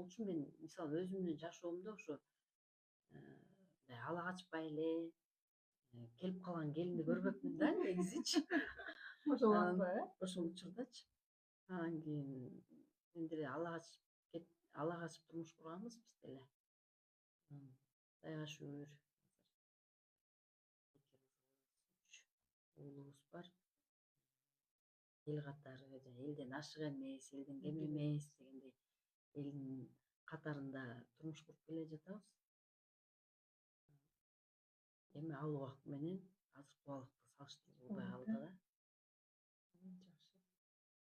Ошол үчүн мен мисалы өзүмдүн жашоомдо ошо мындай ала качпай эле келип калган келинди көрбөпмүн да негизичи. Анан Ошол ошол учурдачы. Анан кийин мен деле ала качып турмуш курганбыз биз деле. Кудай шүгүр азыр 2 кызыбыз, 3 уулубуз бар. Эл катары элден ашык эмес, элден кем эмес дегендей элдин катарында турмуш куруп келе жатабыз. Эми ал убакыт менен азыркы убакытты салыштырууга болбой калды да. жакшы.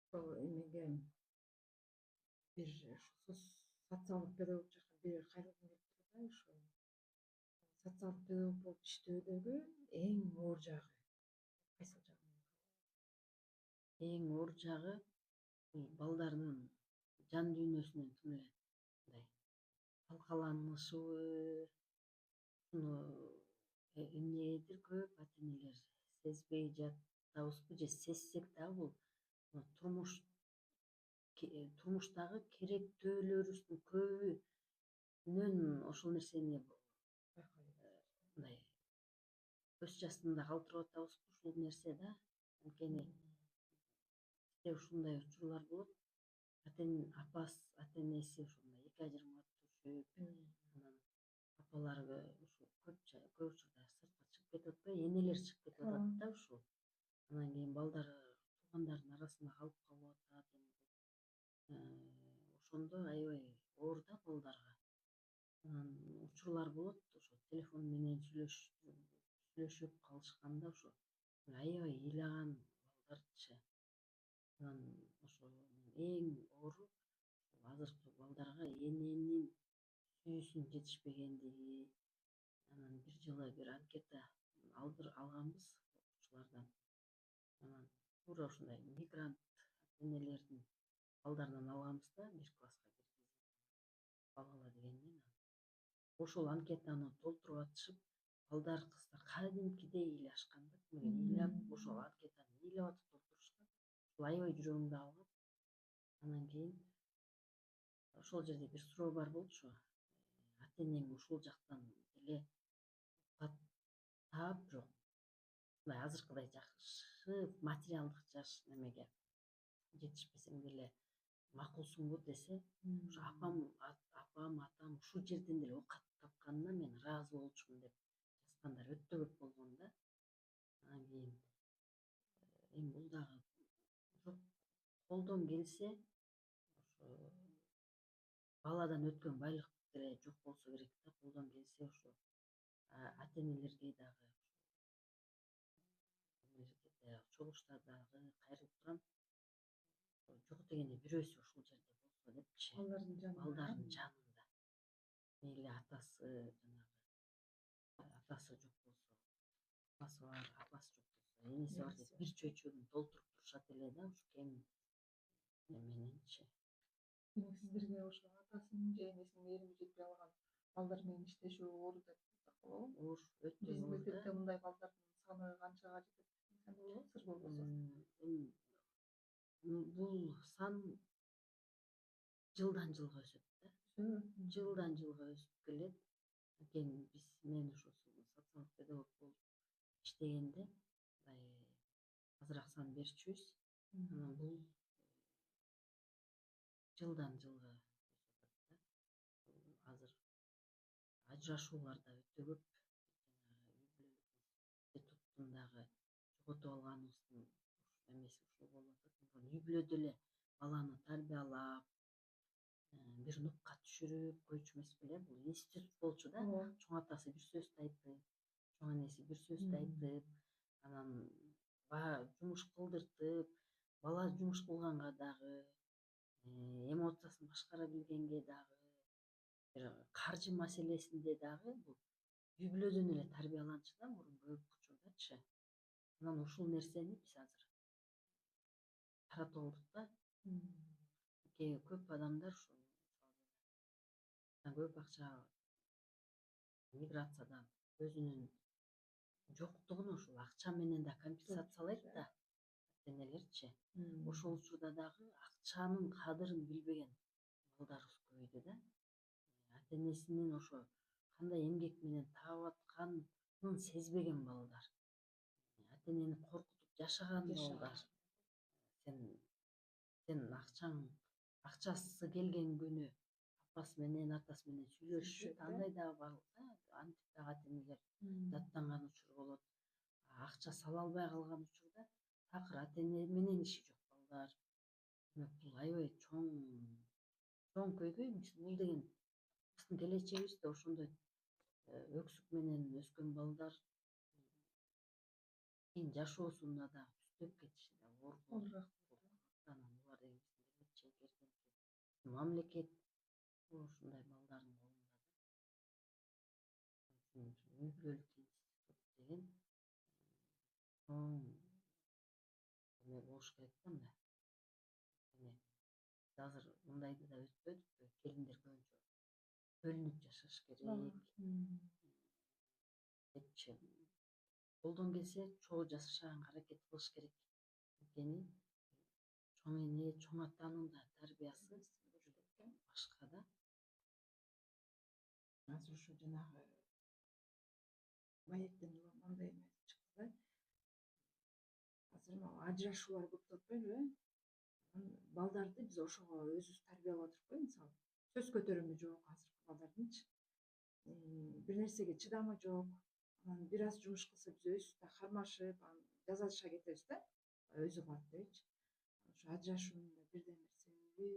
Ошол эмеге бир социалдык педагог жака бир кайрылгым келип турду да, ошо социалдык педагог болуп иштөөдөгү эң оор жагы кайсыл жагы? Эң оор жагы бул балдардын жан дүйнөсүнүн тим эле мындай талкаланышыбы, ушуну эмнегедир көп ата энелер сезбей жатабызбы же сезсек дагы бул турмуштагы керектөөлөрүбүздүн көбүнөн ошол нерсени мындай көз жаштарында калтырып атабызбы ушул нерсе да. Анткени бизде ушундай учурлар болот. Ата энеси ушундай 2 ажырымга түшүп, анан апалары ушу көп учурда сыртка чыгып кетип атпайбы, энелер чыгып кетип атат да ушул. Анан кийин балдары туугандардын арасында калып атат. Ошондо аябай оор да балдарга. Анан учурлар болот, ошо телефон менен сүйлөшүп калышканда ошо аябай ыйлаган балдарчы. Анан ошо эң оору азыркы балдарга эненин сүйүүсүнүн жетишпегендиги. Анан бир жылы бир анкета алганбыз окуучулардан. Анан туура ушундай мигрант ата энелердин балдарынан алганбыз да, бир класска киргизип балгыла дегенден. Ошол анкетаны толтуруп атышып, балдар, кыздар кадимкидей ыйлашкан да, ыйлап ошол анкетаны ыйлап атып толтурушкан. Ушул аябай жүрөгүмдү алган. Анан кийин ошол жерде бир суроо бар болчу. Ата энең ушул жактан деле таап, бирок мындай азыркыдай жакшы материалдык немеге жетишпесең деле макулсуңбу десе, ошо апам, атам ушул жерден деле оокат тапканына мен ыраазы болчумун деп жазгандар өтө көп болгон да. Анан кийин эми бул дагы жок, колдон келсе ошо баладан өткөн байлык деле жок болсо керек да. Колдон келсе ошо ата энелерге дагы чогулуштар дагы кайрылып турам. Жок дегенде бирөөсү ушул жерде болсо депчи. Балдардын жанында. Мейли атасы жок болсо, апасы бар, апасы жок болсо, энеси бар деп бир чөйчөгүн толтуруп турушат эле да, ушу кем мененчи. Демек сиздерге ошо атасынын же энесинин мээрими жетпей калган балдар менен иштешүү оор деп айтсак болобу? Оор, өтө Биздин оор мектепте да. мындай балдардын саны канчага жетет десем болобу, сыр болбосо? Бул сан жылдан жылга өсөт да. Жылдан жылга өсүп келет. Анткени мен ошо социалдык педагог болуп иштегенде мындай азыраак сан берчүбүз. Анан бул жылдан жылга өсүп атат да. Азыр ажырашуулар да өтө көп. Институттун дагы жоготуп алганыбыздын эмеси ушул болуп атат. Үй бүлөдө эле баланы тарбиялап, бир нукка түшүрүп койчу эмес беле, бул институт болчу да. Чоң атасы бир сөздү айтып, чоң энеси бир сөздү айтып, анан жумуш кылдыртып, бала жумуш кылганга дагы, эмоциясын башкара билгенге дагы, бир каржы маселесинде дагы бул үй бүлөдөн эле тарбияланчу да, мурун көп учурдачы. Анан ушул нерсени биз азыр таратып алдык да. Көп адамдар ушул көп акча миграциядан өзүнүн жоктугун ушул акча менен да компенсациялайт да ата энелерчи. Ошол учурда дагы акчанын кадырын билбеген балдарыбыз көбөйдү да. ата энесинин ошо кандай эмгек менен таап атканын сезбеген балдар, ата энени коркутуп жашаган балдар. Сен акчасы келген күнү апасы менен атасы менен сүйлөшүшөт, андай дагы бар, антип дагы ата энелер даттанган учур болот. Акча сала албай калган учурда такыр ата эне менен иши жок балдар. Демек бул аябай чоң көйгөй. Бул деген биздин келечегибизде ошондой өксүк менен өскөн балдар кийин жашоосунда дагы түздөп кетиши да оор болот. Анан булар деген биздин келечек, мамлекет ушундай балдардын колунда да. Үй бүлөлүк институт деген чоң эме болуш керек да мында. Азыр мындайды да өтпөдүкпү? Келиндер көбүнчө бөлүнүп жашаш керек. Депчи колдон келсе чогуу жашаганга аракет кылыш керек. Анткени чоң эне, чоң атанын да тарбиясы башка да. Азыр ушу жанагы маектен мындай эме чыкты да. Азыр ажырашуулар көп болуп атпайбы? Балдарды биз ошого өзүбүз тарбиялап атыркпы, мисалы. Сөз көтөрүмү жок азыркы балдардынчы. Бир нерсеге чыдамы жок. Анан бир аз жумуш кылса биз өзүбүз да кармашып, анан жаза кетебиз да. Өзү кылат дебичи. Ошо ажырашуунун да бирден бир себеби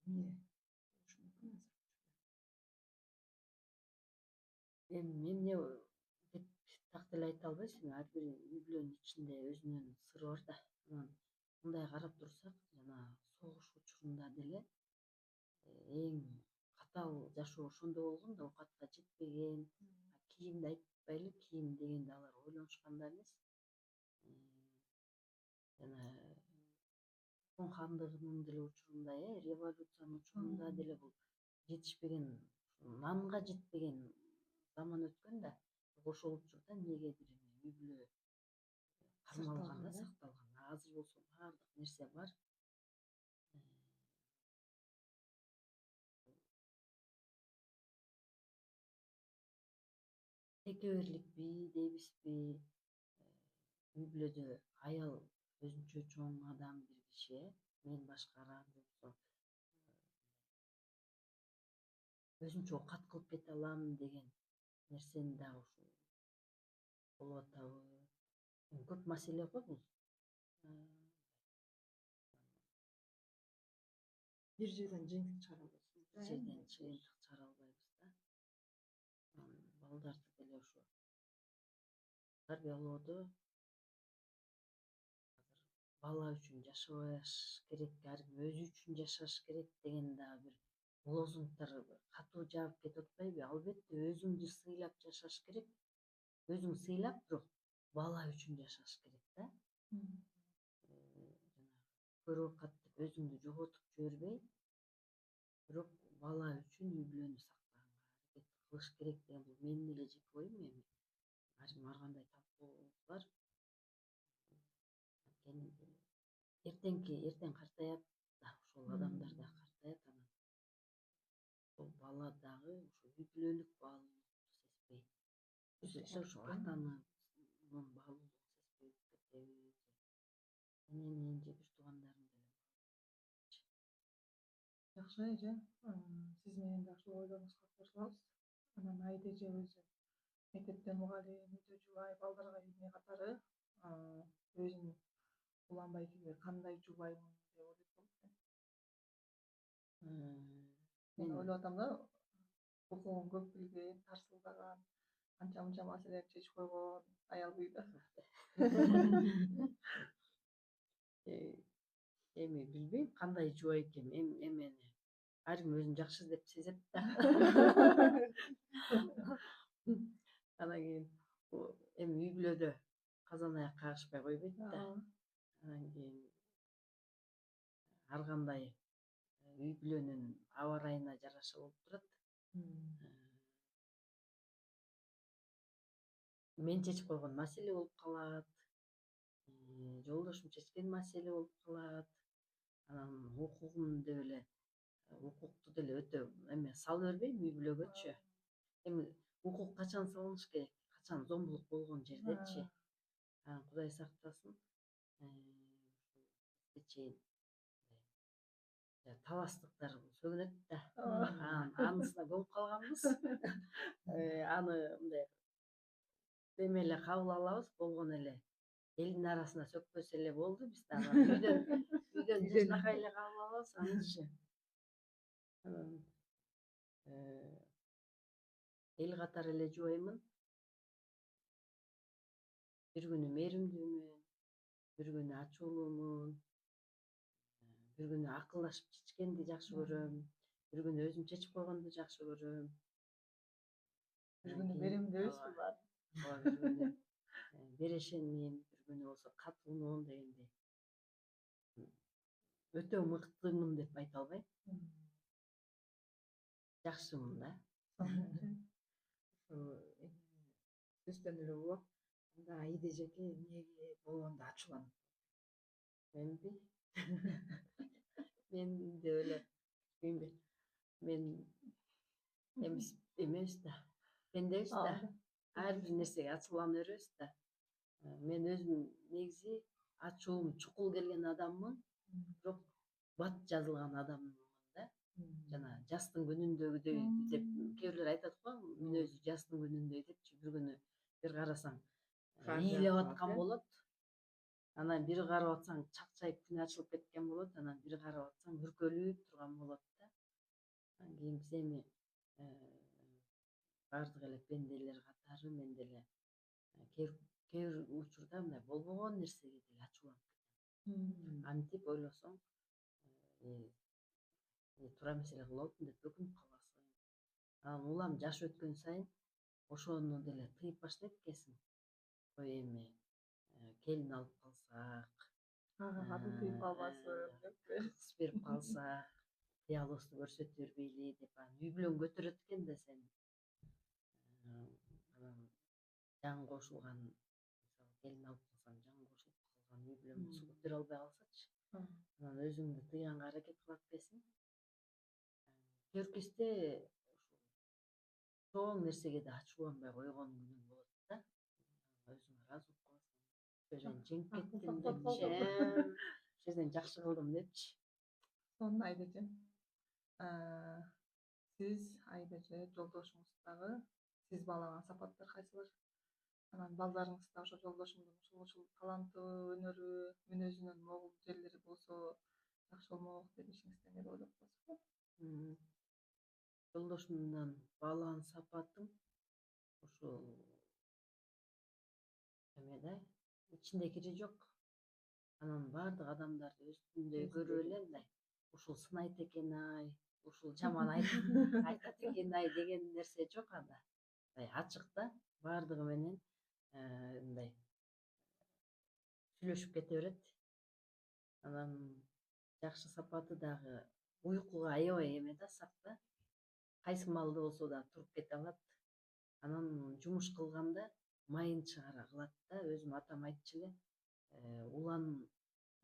эмне болушу мүмкүн азыр? Эми эмне деп так деле айта албайсың. Ар бир үй бүлөнүн ичинде өзүнүн сыры бар да. Анан мындай карап турсак, жана согуш учурунда деле эң катаал жашоо ошондо болгон да, оокатка жетпеген. Кийимди айтпайлы, кийим дегенди алар ойлонушкан да эмес. Жана Чоң хандыгынын деле учурунда, революциянын учурунда деле бул жетишпеген, нанга жетпеген заман өткөн да. Ошол учурда эмнегедир үй бүлө кармалган да, сакталган. Азыр болсо баардык нерсе бар. Текеберликпи дейбизби? Үй бүлөдө аял өзүнчө чоң адам, бир киши, мен башкарам болсо өзүнчө оокат кылып кете алам деген нерсени дагы ушул болуп атабы? Көп маселе го бул. Бир жерден жыйынтык чыгара албайсыз. Бир жерден жыйынтык чыгара албайбыз да. Балдарды деле ошо тарбиялоодо бала үчүн жашабаш керек, ар ким өзү үчүн жашаш керек деген дагы бир лозунгдар катуу жаап кетип атпайбы? Албетте өзүңдү сыйлап жашаш керек. Өзүң сыйлап, бирок бала үчүн жашаш керек да. Көрөкат деп өзүңдү жоготуп жибербей, бирок бала үчүн үй бүлөнү сактаганга аракет кылыш керек деген бул менин эле жеке оюм. Эми ар ким ар кандай талкуулар. Эртең картаят да, ошол адамдар да картаят, анан ошол бала дагы ошо үй бүлөлүк баалуулукту сезбей, ошо атанын баалуулугун сезбей өтүп кетеби, эненин же бир туугандардын деле. Жакшы эже, сиз менен да ушул ойлорубузга кошулабыз. Анан Айда эже өзү мектепте мугалим, үйдө жубай, балдарга эмне катары өзүн уланбай келе кандай жубаймын деп ойлойт болот. Мен ойлоп атам да, окугун көп билген, тарсылдаган, анча мынча маселелерди чечип койгон аял үйдө. Эми билбейм кандай жубай экенин. Эмени ар ким өзүн жакшы деп сезет да. Анан кийин эми үй бүлөдө казан аяк кагышпай койбойт да. Анан кийин ар кандай үй бүлөнүн аба ырайына жараша болуп турат. Мен чечип койгон маселе болуп калат, жолдошум чечкен маселе болуп калат. Анан укугум деп эле укукту деле өтө эме сала бербейм үй бүлөгөчү. Эми укук качан салыныш керек, качан зомбулук болгон жердечи. Кудай сактасын. Ушул чейин таластыктар сөгүнөт да. Анысына көмүп калганбыз. Аны мындай эме эле кабыл алабыз, болгон эле элдин арасына сөкпөсө эле болду. Биз да үйдөн жыжынакай эле кабыл алабыз анычы. Анан эл катары эле жубаймын. Бир күнү мээримдүүмүн, бир күнү ачуулуумун, бир күнү акылдашып чечкенди жакшы көрөм, бир күнү өзүм чечип койгонду жакшы көрөм. Бир күнү беремдүүбүзбү бар? Ооба, бир күнү берешенмин, бир күнү болсо катуумун дегендей. Өтө мыктымын деп айта албайм. Жакшымын да. Сөздөн эле улап, анда Аида эжеке эмнеге болгондо ачууланып? Менби? Мен деп эле билбейм. Мен эмебиз да. Пендебиз да. Ар бир нерсеге ачуулана беребиз да. Мен өзүм негизи ачуум чукул келген адаммын, бирок бат жазылган адаммын да. Жана жаздын күнүндөгүдөй деп кээ бирлер айтат го, мүнөзү жаздын күнүндөй депчи. Бир күнү бир карасаң ийлеп аткан болот. Анан бир карап атсаң чакчайып күн ачылып кеткен болот. Анан бир карап атсаң үркөлүп турган болот да. Анан кийин биз эми баардык эле пенделер катары мен деле кээ бир учурда мындай болбогон нерсеге деле ачууланып кетем. Кантип ойлосоң туура эмес эле кылып атыптын деп өкүнүп каласың. Анан улам жаш өткөн сайын ошону деле тыйып баштайт экенсиң. Ой эми келин алып калсак, Катын тыйып калбасын деппи? кыз берип калсак, кыялыбызды көрсөтө бербейли деп анан үй бүлөң көтөрөт экен да сени. Анан жаңы кошулган, мисалы келин алып калсаң, жаңы кошулуп калган үй бүлөң болсо көтөрө албай калсачы. Анан өзүңдү тыйганга аракет кылат экенсиң. Кээ бир кезде чоң нерсеге да ачууланбай койгон күнүң болот да. Өзүңө ыраазы болуп каласың. Ошол жерден жеңип кеттим депчи. Ошол жерден жакшы кылдым депчи. Сонун Аида эже. Сиз Аида эже, жолдошуңуз дагы сиз баалаган сапаттар кайсылар? Анан балдарыңыз да ошо жолдошумдун ушул таланты, өнөрү, мүнөзүнөн могул жерлери болсо жакшы болмок деп ичиңизден эле ойлоп коесузбу? Жолдошумдун баалаган сапатым ушул эме да, ичинде кири жок. Анан баардык адамдарды өзүндөй көрүп эле мындай ушул сынайт экен ай, ушул жаман айтат экен ай деген нерсе жок анда. Мындай ачык да, баардыгы менен мындай сүйлөшүп кете берет. Анан жакшы сапаты дагы уйкуга аябай эме да, сак да. Кайсы маалда болсо да туруп кете алат. Анан жумуш кылганда майын чыгара кылат да. Өзүм атам айтчу эле, улан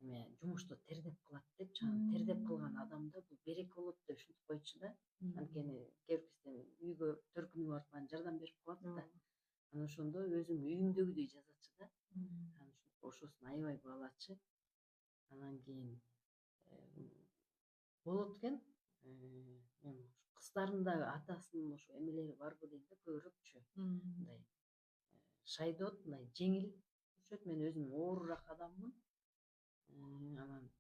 эме жумушту тердеп кылат депчи. Анан тердеп кылган адамда бул береке болот деп ушинтип койчу да. Анткени кээ бир кезде үйгө төркүнүгө барып анан жардам берип калат да. Анан ошондо өзүм үйүмдөгүдөй жазачы да. Анан ошосун аябай баалачы. Анан кийин болот экен. Кыздардын да атасынын ошо эмелери барбы дейм да, көбүрөөкчү. Мындай шайдот, мындай жеңил жүрөт. Мен өзүм оорураак адаммын. Анан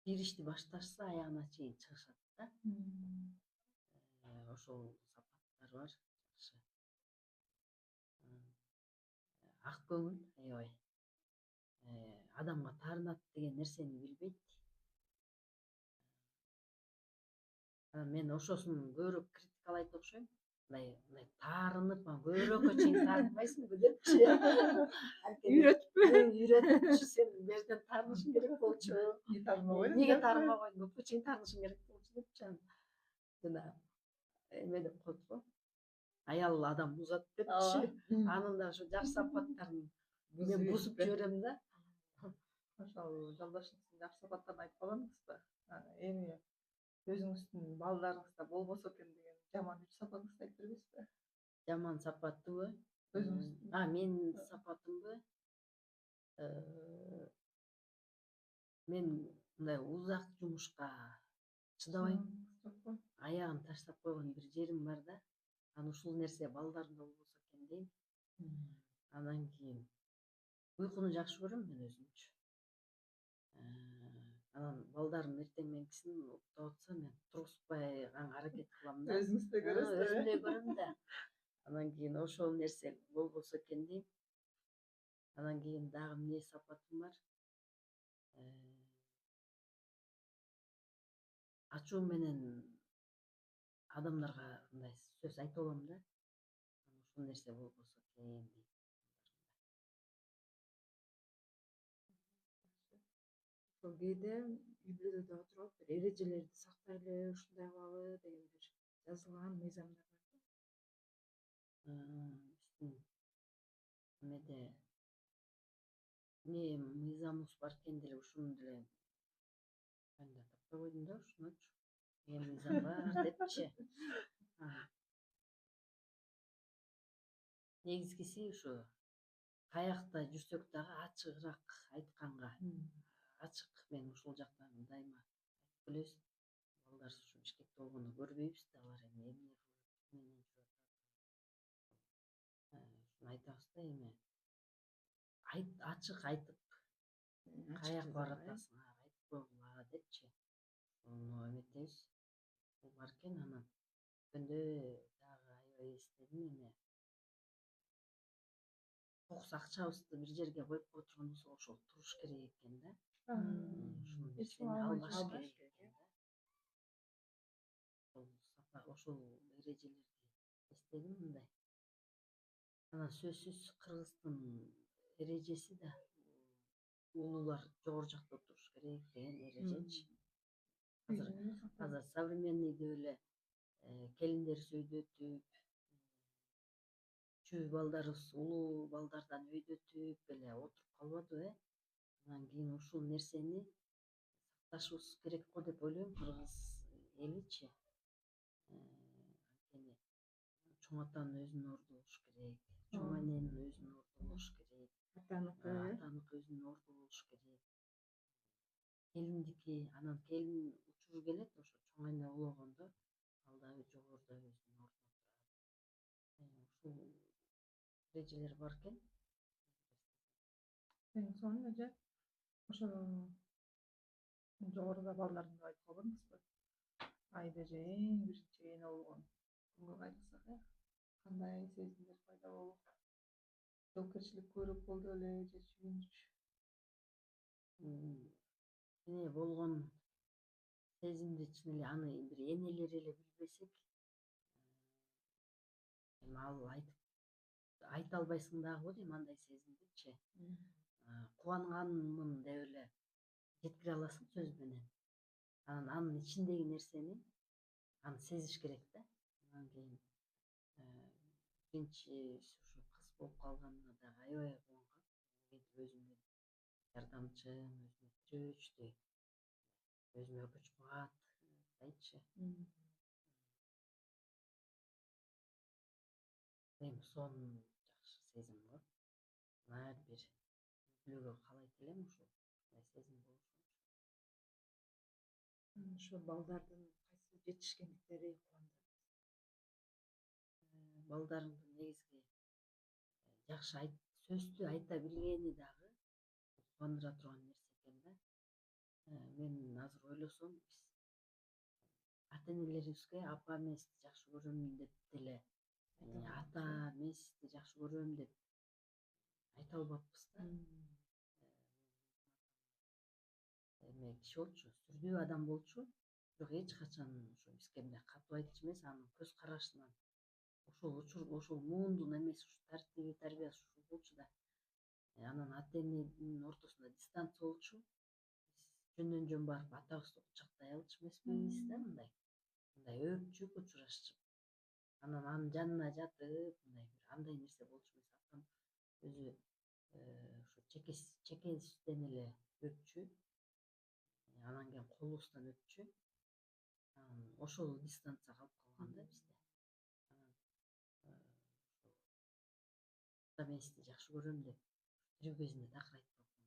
бир ишти башташса аягына чейин чыгышат да. Ошол сапаттар бар, жакшы. Ак көңүл аябай. Адамга таарынат деген нерсени билбейт. Мен ошосун көбүрөөк критикалайт окшойм. Мындай таарынып, көбүрөөккө чейин таарынбайсыңбы депчи. Үйрөтпү? Үйрөтүпчү, сен бул жерден таарынышың керек болчу. Эмне таарынбай койдуң? Эмнеге таарынбай койдуң? Көпкө чейин таарынышың керек болчу депчи. Жана эме деп коет го. Аял адам бузат депчи. Анын да ошо жакшы сапаттарын мен бузуп жиберем да. Ошол жолдошуңуздун жакшы сапаттарын айтып калгандыңызбы? Эми өзүңүздүн балдарыңызда болбосо экен деген жаман 3 сапатыңызды айтып бербейсизби? Жаман сапатыбы? Өзүңүздүн. Менин сапатымбы? Э, Мен мындай узак жумушка чыдабайм. Жокпу? Аягын таштап койгон бир жерим бар да. Анан ушул нерсе балдарымда болбосо экен дейм. Анан кийин уйкуну жакшы көрөм мен өзүмчү. Анан балдарым эртең мененкисин уктап атса мен тургузбай аракет кылам да. Өзүңүздөй көрөсүз да, Өзүмдөй көрөм да. Анан кийин ошол нерсе болбосо экен дейм. Анан кийин дагы эмне сапатым бар? Ачуу менен адамдарга мындай сөз айта алам да. Анан ушул нерсе болбосо экен дейм. Ошол кээде үй бүлөдө отуруп бир эрежелерди сактайлы, ушундай кылалы деген бир жазылган мыйзамдар барбы? Биздин эмеде эмне мыйзамыбыз бар экен деле ушуну деле мен да таппай койдум да ушунучу. Эмне мыйзам бар депчи. Негизгиси ушу каякта жүрсөк дагы ачыгыраак айтканга, ачык мен ушул жактан дайыма айтып келебиз. Балдар ушу Бишкекте болгондо көрбөйбүз да алар эмне кылып менен жүрүп атат. Ушуну айтабыз да эми ачык айтып каякка барып атасың, айтып койгула депчи. Ону эметебиз. Бул бар экен анан өткөндө дагы аябай эстедим эме. Кокус акчабызды бир жерге коюп кое турган болсок ошол туруш керек экен да. Ушул нерсени албаш керек экен да. Ошол эрежелерди эстедим мындай. Анан сөзсүз кыргыздын эрежеси да уулуулар жогору жакта отуруш керек деген эрежечи. Азыр современныйдө эле келиндерибиз өйдө өтүп, чүү балдарыбыз улуу балдардан өйдө өтүп эле отуруп калбадыбы, Анан кийин ушул нерсени сакташыбыз керек го деп ойлойм, кыргыз эличи. Анткени чоң атанын өзүнүн орду болуш керек, чоң эненин өзүнүн орду болуш керек, Атаныкы, атаныкы өзүнүн орду болуш керек. Келиндики, анан келин учуру келет, ошо чоң эне улогондо ал дагы жогоруда өзүнүн ордуна турат. Ушул эрежелер бар экен. Эң сонун эже ошо жогоруда балдардын айтып койбодуңузбу? Айда эже эң биринчи эне болгон күнгө кайрылсак, кандай сезимдер пайда болуп, жоопкерчилик көбүрөөк болду беле же сүйүнүч? Эне болгон сезимди чын эле аны бир энелер эле билбесек, эми ал айта албайсың дагы го дейм андай сезимдичи. Кубанганмын деп эле жеткире аласың сөз менен. Анан анын ичиндеги нерсени аны сезиш керек да. Анан кийин биринчи ушу кыз болуп калганда дагы аябай кубангам. Өзүмдүн жардамчым, өзүмө тирөөчүдөй, өзүмө көчүп калат, дайчы. Эми сонун жакшы сезим го. Ар бир үй-бүлөгө каалайт элем ушундай сезим болушун. ошо балдардын кайсы жетишкендиктери кубандырат? Балдарымдын негизги жакшы сөздү айта билгени дагы кубандыра турган нерсе экен да. Мен азыр ойлосом, биз ата-энелерибизге апа мен сизди жакшы көрөм деп деле, ата мен сизди жакшы көрөм деп айта албаппыз да. Эме киши болчу, сүрдүү адам болчу, бирок эч качан ошо бизге мындай катуу айтчу эмес, анын көз карашынан ошол муундун эмеси ушу тартиби, тарбиясы ушул болчу да. Анан ата-эненин ортосунда дистанция болчу. Биз жөндөн жөн барып атабызды кучактай алчу эмеспиз да, мындай өпчүп, учурашчып. Анан анын жанына жатып, мындай бир андай нерсе болчу эмес. Атам өзү ошо чекесизден эле өпчү. Анан кийин колубуздан өтчү. Анан ошол дистанция калып калган да бизде. Анан мен сизди жакшы көрөм деп тирүү кезинде такыр айтпапмын да.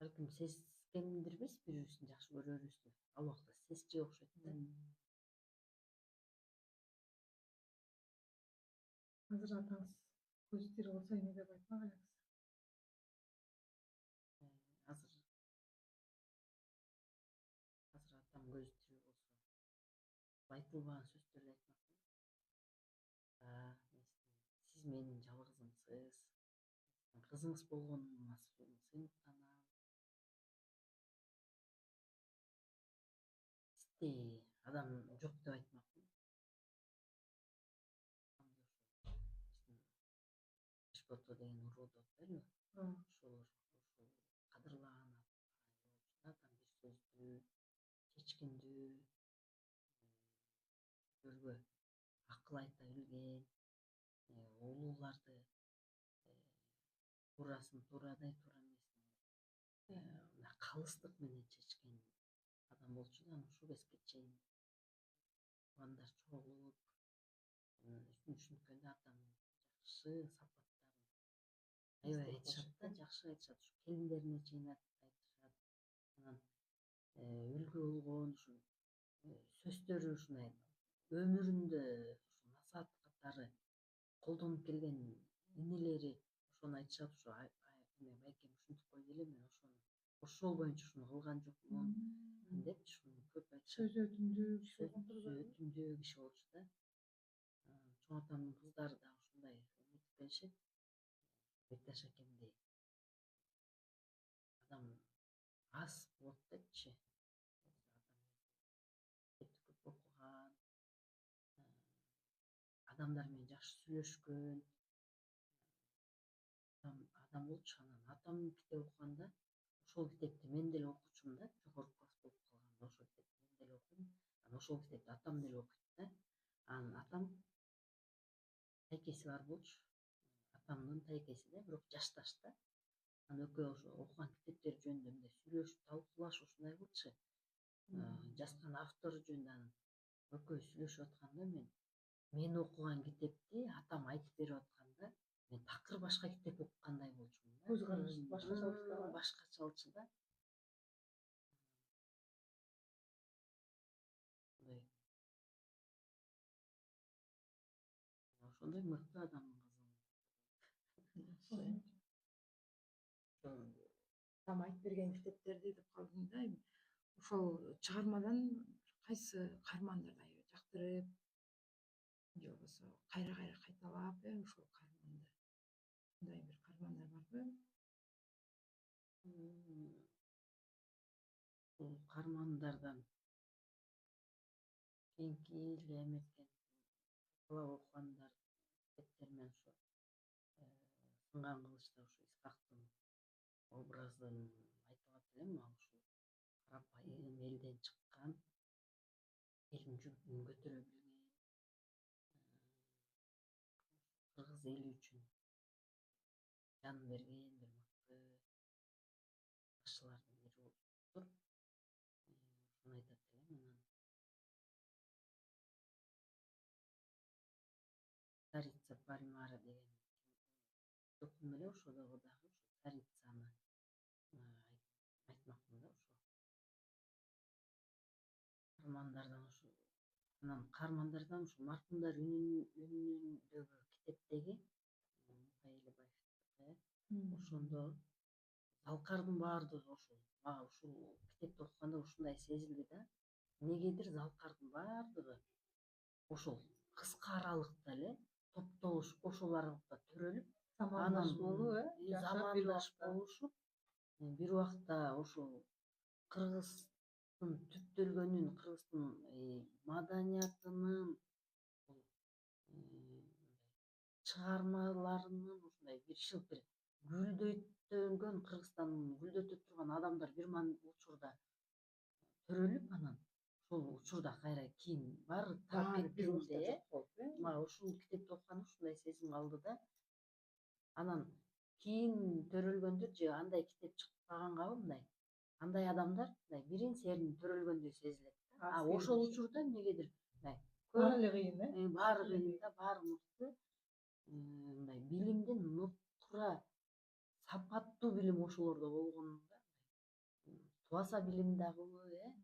Балким сезгендирбиз бири бирибизди жакшы көрөрүбүздү. Ал убакта сезчү окшойт да. Азыр атаңыз көзү тирүү болсо эмне деп айтмак элеңиз? Азыр атам көзү тирүү болсо айтылбаган сөздөрдү айтмакмын. Сиз менин жалгызымсыз. Кызыңыз болгонума сыймыктанам. Сизде адам жок деп айтмакмын. Бишбото деген уроодо белби? Ошол кадырлаган адам бир сөздүү, чечкиндүү, көргө акыл айта билген, улууларды туурасын туурадай, туура эмесин мындай калыстык менен чечкен адам болчу да. Ушул кезге чейин туугандар чогулуп, түшүнүшкөндө атамдын жакшы сапаттарын аябай айтышат да, жакшы айтышат. Ушу келиндерине чейин айтышат. Анан үлгү болгон ушу сөздөрү ушундай өмүрүндө ушу насаат катары колдонуп келген инелери ошону айтышат. Ушу байкем ушинтип койду эле, мен ошол боюнча ушуну кылган жокмун деп ушуну көп айтышат. Сөз өтүмдүү киши болчу да. Чоң атамдын кыздары да ушундай эметип келишет. Бекташ акемдей адам аз болот депчи. Атам көп окуган, адамдар менен жакшы сүйлөшкөн адам болчу. Анан атам китеп окуганда ошол китепти мен деле окучумун да. Жогорку класс болуп калганда ошол китепти мен деле окуйм. Анан ошол китепти атам деле окуйт да. Анан атам тайкеси бар болчу. Атамдын тайкеси да, бирок жашташ да. Анан экөө ошо окуган китептери жөнүндө мындай сүйлөшүп, талкуулашып ушундай кылчу. Жазган автору жөнүндө анан экөөбүз сүйлөшүп атканда мен окуган китепти атам айтып берип атканда мен такыр башка китеп окугандай болчумун да. Көз караш башкача Башкачалчы да. Ошондой мыкты адамдын кызымын. Атам айтып берген китептерди деп калдым да. Ошол чыгармадан кайсы каармандарды аябай жактырып, же болбосо кайра кайталап ошол каарманды. Мындай бир каармандар барбы? Бул каармандардан кийинки эле эметкен кыталап окугандар китептер менен ушу сынган кылычта ушу Исхактын образын айта алат элем. Ал ушул карапайым элден чыккан, элдин жүгүн көтөрө билген, кыргыз эли үчүн жан берген бир мыкты башчылардын бири болуптур. Ошону айтат элем. Анан Царица Пальмара деген окудум эле. Ошодогу дагы ушу царицаны айтмакмын да. Ошо каармандардан ушу маркумдар үнүндөгү китептеги Мукай Элебаевдики. Ошондо залкардын баардыгы мага ушул китепти окуганда ушундай сезилди да. Эмнегедир залкардын баардыгы ошол кыска аралыкта эле топтолушуп, ошол аралыкта төрөлүп, замандаш болуп, замандаш болушуп, бир убакта ошол кыргыздын түптөлгөнүн, кыргыздын маданиятынын, чыгармаларынын ушундай бир шыл бир гүлдөйттөнгөн, Кыргызстандын гүлдөтө турган адамдар бир учурда төрөлүп, анан ошол учурда кайра кийин баары тарап кеткенде мага ушул китепти окуганда ушундай сезим калды да. Анан кийин төрөлгөндөр же андай китеп чыкпаганга мындай андай адамдар мындай бирин серин төрөлгөндөй сезилет да. Аз Ошол келишет. учурда эмнегедир мындай Баары эле кыйын, э? баары кыйын да, баары мыкты. Мындай билимдин нуктура сапаттуу билим ошолордо болгонунда тубаса билим дагыбы,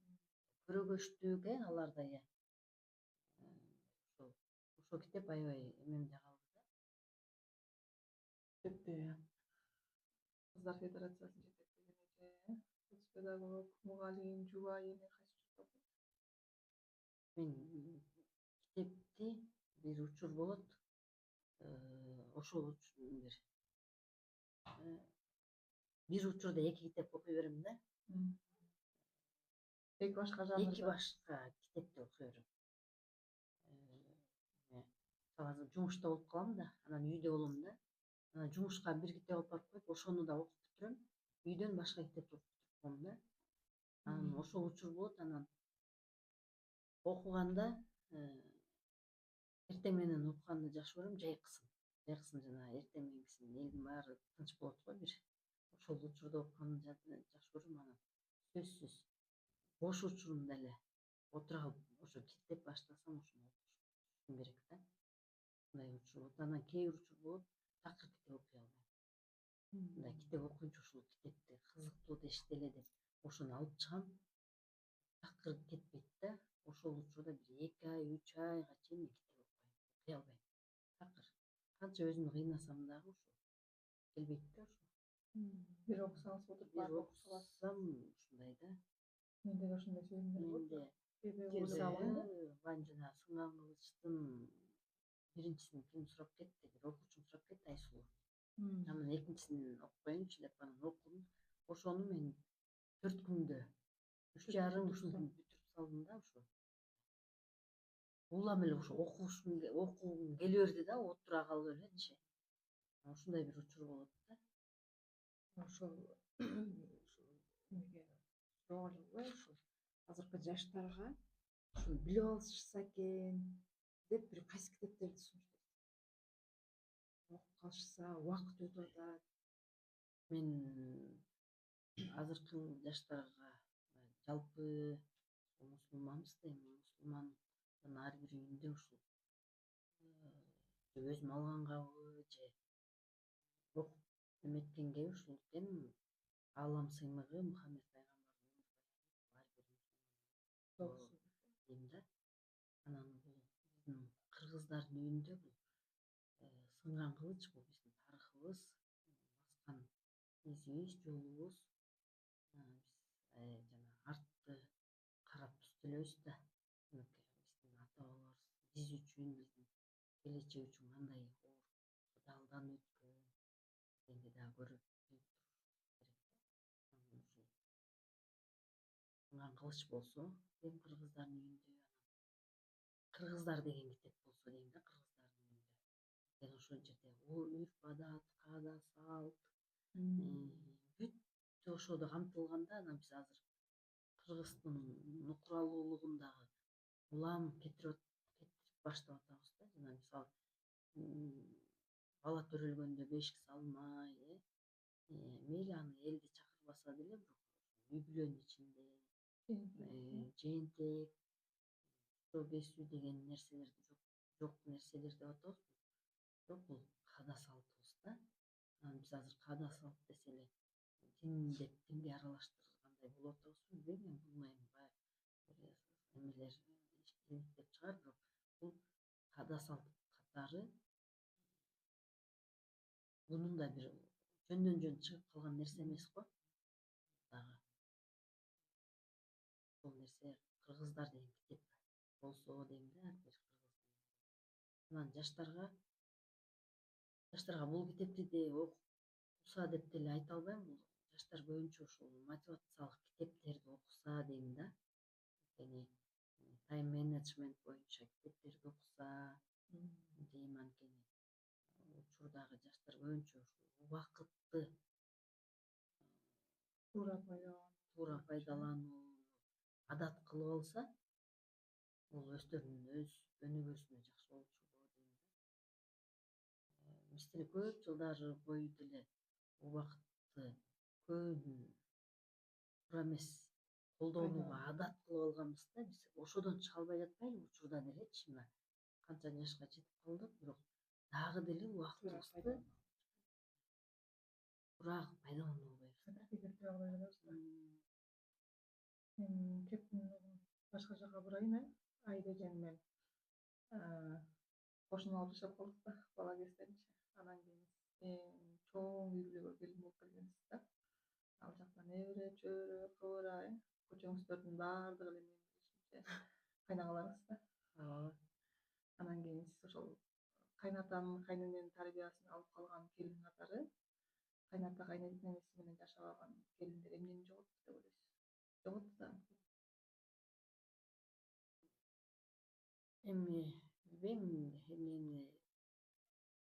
көрөгөчтүк, аларда, ошол китеп аябай эмемде калды да. Китепте Кыздар Федерациясын жетектеген эже, соц педагог, мугалим, жубайы эми кайсы учурда окуйт? Мен китепти бир учур болот, ошол бир учурда эки китеп окуй берем да. Эки башка Эки жанрда. башка китепти окуй берем. Мисалы азыр жумушта болуп калам да, анан үйдө болом да. Анан жумушка бир китеп алып барып коюп, ошону да окуп бүтүрөм. Үйдөн башка китепти окуп бүтүрүп коем да. Анан ошол учур болот, анан окуганда эртең менен окуганды жакшы көрөм, жайкысын. Жайкысын жана эртең мененкисин элдин баары тынч болот го бир. Ошол учурда окуганды жакшы көрөм. Анан сөзсүз бош учурумда эле отура алып ошо китеп баштасам ошону окушум керек да. Мындай учур болот. Анан кээ бир учур болот, такыр китеп окуй албайм. Мындай китеп окуйнчу ушул китепти кызыктуу дешти эле деп ошону алып чыгам, такыр кетпейт да. Ошол учурда бир 2 ай, 3 айга чейин мен китеп окуй албайм. Такыр канча өзүмдү кыйнасам дагы ошо келбейт да ошо. Бир окусаңыз отуруп Бир баарын окуп саласыз. окусам ушундай да. Менде да ошондой сезимдер болот. Менде Кээде алам. Вань жана Сынган Кылычтын биринчисин ким сурап кетти, бир окуучум сурап кетти, Айсулуу. Анан экинчисин окуйнчу деп анан окудум. Ошону мен 4 күндө 3,5 ушинтип бүтүрүп салдым да ошо. Улам эле ошо окугум келе берди да, отура калып элечи. Ушундай бир учур болот да. Ошол эмеге сурап алайлы, ушул азыркы жаштарга ушуну билип алышса экен деп бир кайсы китептерди сунуштайсыз? Окуп калышса, убакыт өтүп атат. Мен азыркы жаштарга жалпы мусулманбыз да, эми мусулмандын ар бир үйүндө ушул өзүм алгангабы же окуп эметкенге ушул экен, аалам сыймыгы Мухаммед пайгамбардын ар бир мусулман дейм да. Анан бул биздин кыргыздардын үйүндө бул Сынган Кылыч бул биздин тарыхыбыз, баскан изибиз, жолубуз. Биз жана артты карап түзөлөбүз да. Биздин ата бабаларыбыз биз үчүн, биздин келечек үчүн кандай оор кыдалдан өткөн дегенди дагы көрүп билип туруш керек да. Анан ушул Сынган Кылыч болсо, эми кыргыздардын үйүндө, анан Кыргыздар деген китеп болсо дейм да, кыргыздардын үйүндө. Анткени ошол жерде үрп адат, каада салт, бүт ошодо камтылган да. Анан биз азыр кыргыздын нукуралуулугундагы улам кетирип баштап атабыз да. Жана мисалы бала төрөлгөндө бешик салмай, мейли аны элди чакырбаса деле, бирок үй бүлөнүн ичинде жээнтек, бесүү деген нерселерди жок нерселер деп атабызбы. Бирок бул каада салтыбыз да. Анан биз азыр каада салт десе эле дин деп динге аралаштыргандай болуп атабызбы, билбейм. Мен буну эми баягы эмелер иликтеп чыгар, бирок бул каада салт катары бунун да бир жөндөн жөн чыгып калган нерсе эмес го дагы. Бул нерсе кыргыздар деген китеп болсо дейм да, ар бир кыргыздын. Анан жаштарга бул китепти де окуса деп деле айта албайм. Бул жаштар көбүнчө ушул мотивациялык китептерди окуса дейм да. Анткени тайм менеджмент боюнча китептерди окуса дейм. Анткени учурдагы жаштар көбүнчө ушул убакытты туура пайдаланууну адат кылып алса, бул өздөрүнүн өнүгүүсүнө жакшы болчу го дейм да. Биз деле көп жылдар бою деле убакытты көбүн туура эмес колдонууга адат кылып алганбыз да биз. Ошодон чыга албай жатпайлыбы учурдан элечи? Мына канча жашка жетип калдык, бирок дагы деле убактыбызды туура пайдалана албайбыз да. Келтире албай калабыз да. Мен кептин башка жака бурайын, ай деген мен кошуна алып жашап калдык да бала кезденчи. Анан кийин эң чоң үй бүлөгө келин болуп келгенбиз да. Ал жакта небере, чөбөрө, кыбыра, көчөңүздөрдүн баардыгы эле менин билишимче кайнагаларыңыз да. Анан кийин сиз ошол кайнатам, кайнененин тарбиясын алып калган келин катары кайната кайненеси менен жашап алган келиндер эмнени жоготту деп ойлойсуз? Жоготту да. Эми билбейм эмнени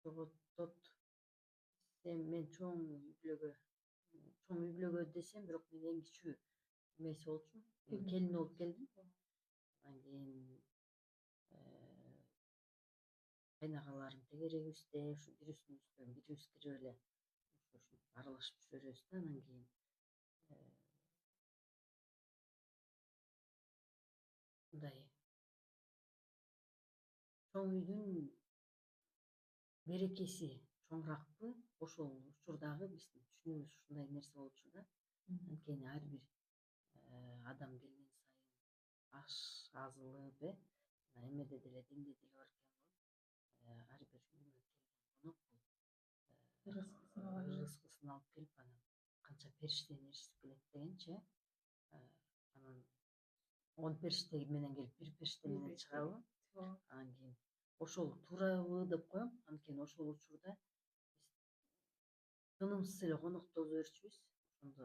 жоготот десем, мен чоң үй бүлөгө десем, бирок мен эң кичүү эмеси болчумун, келини болуп келдим. Анан кийин кайнагаларым тегерегибизде ушу бирибиздин үстүнөн бирибиз кирип эле ушинтип аралашып жүрөбүз да. Анан кийин мындай чоң үйдүн берекеси чоңураакпы? Ошол учурдагы биздин түшүнүгүбүз ушундай нерсе болчу да. Анткени ар бир адам келген сайын аш азылып, эмеде деле динде деле бар экен го. Ар бир үйгө келген конок бул рызкысын алып келип, анан канча периштени ээрчитип келет дегенчи. Анан 10 периште менен келип, бир периште менен чыгабы? Анан кийин ошол туурабы деп коем. Анткени ошол учурда биз тынымсыз эле коноктобо берчүбүз. Ошондо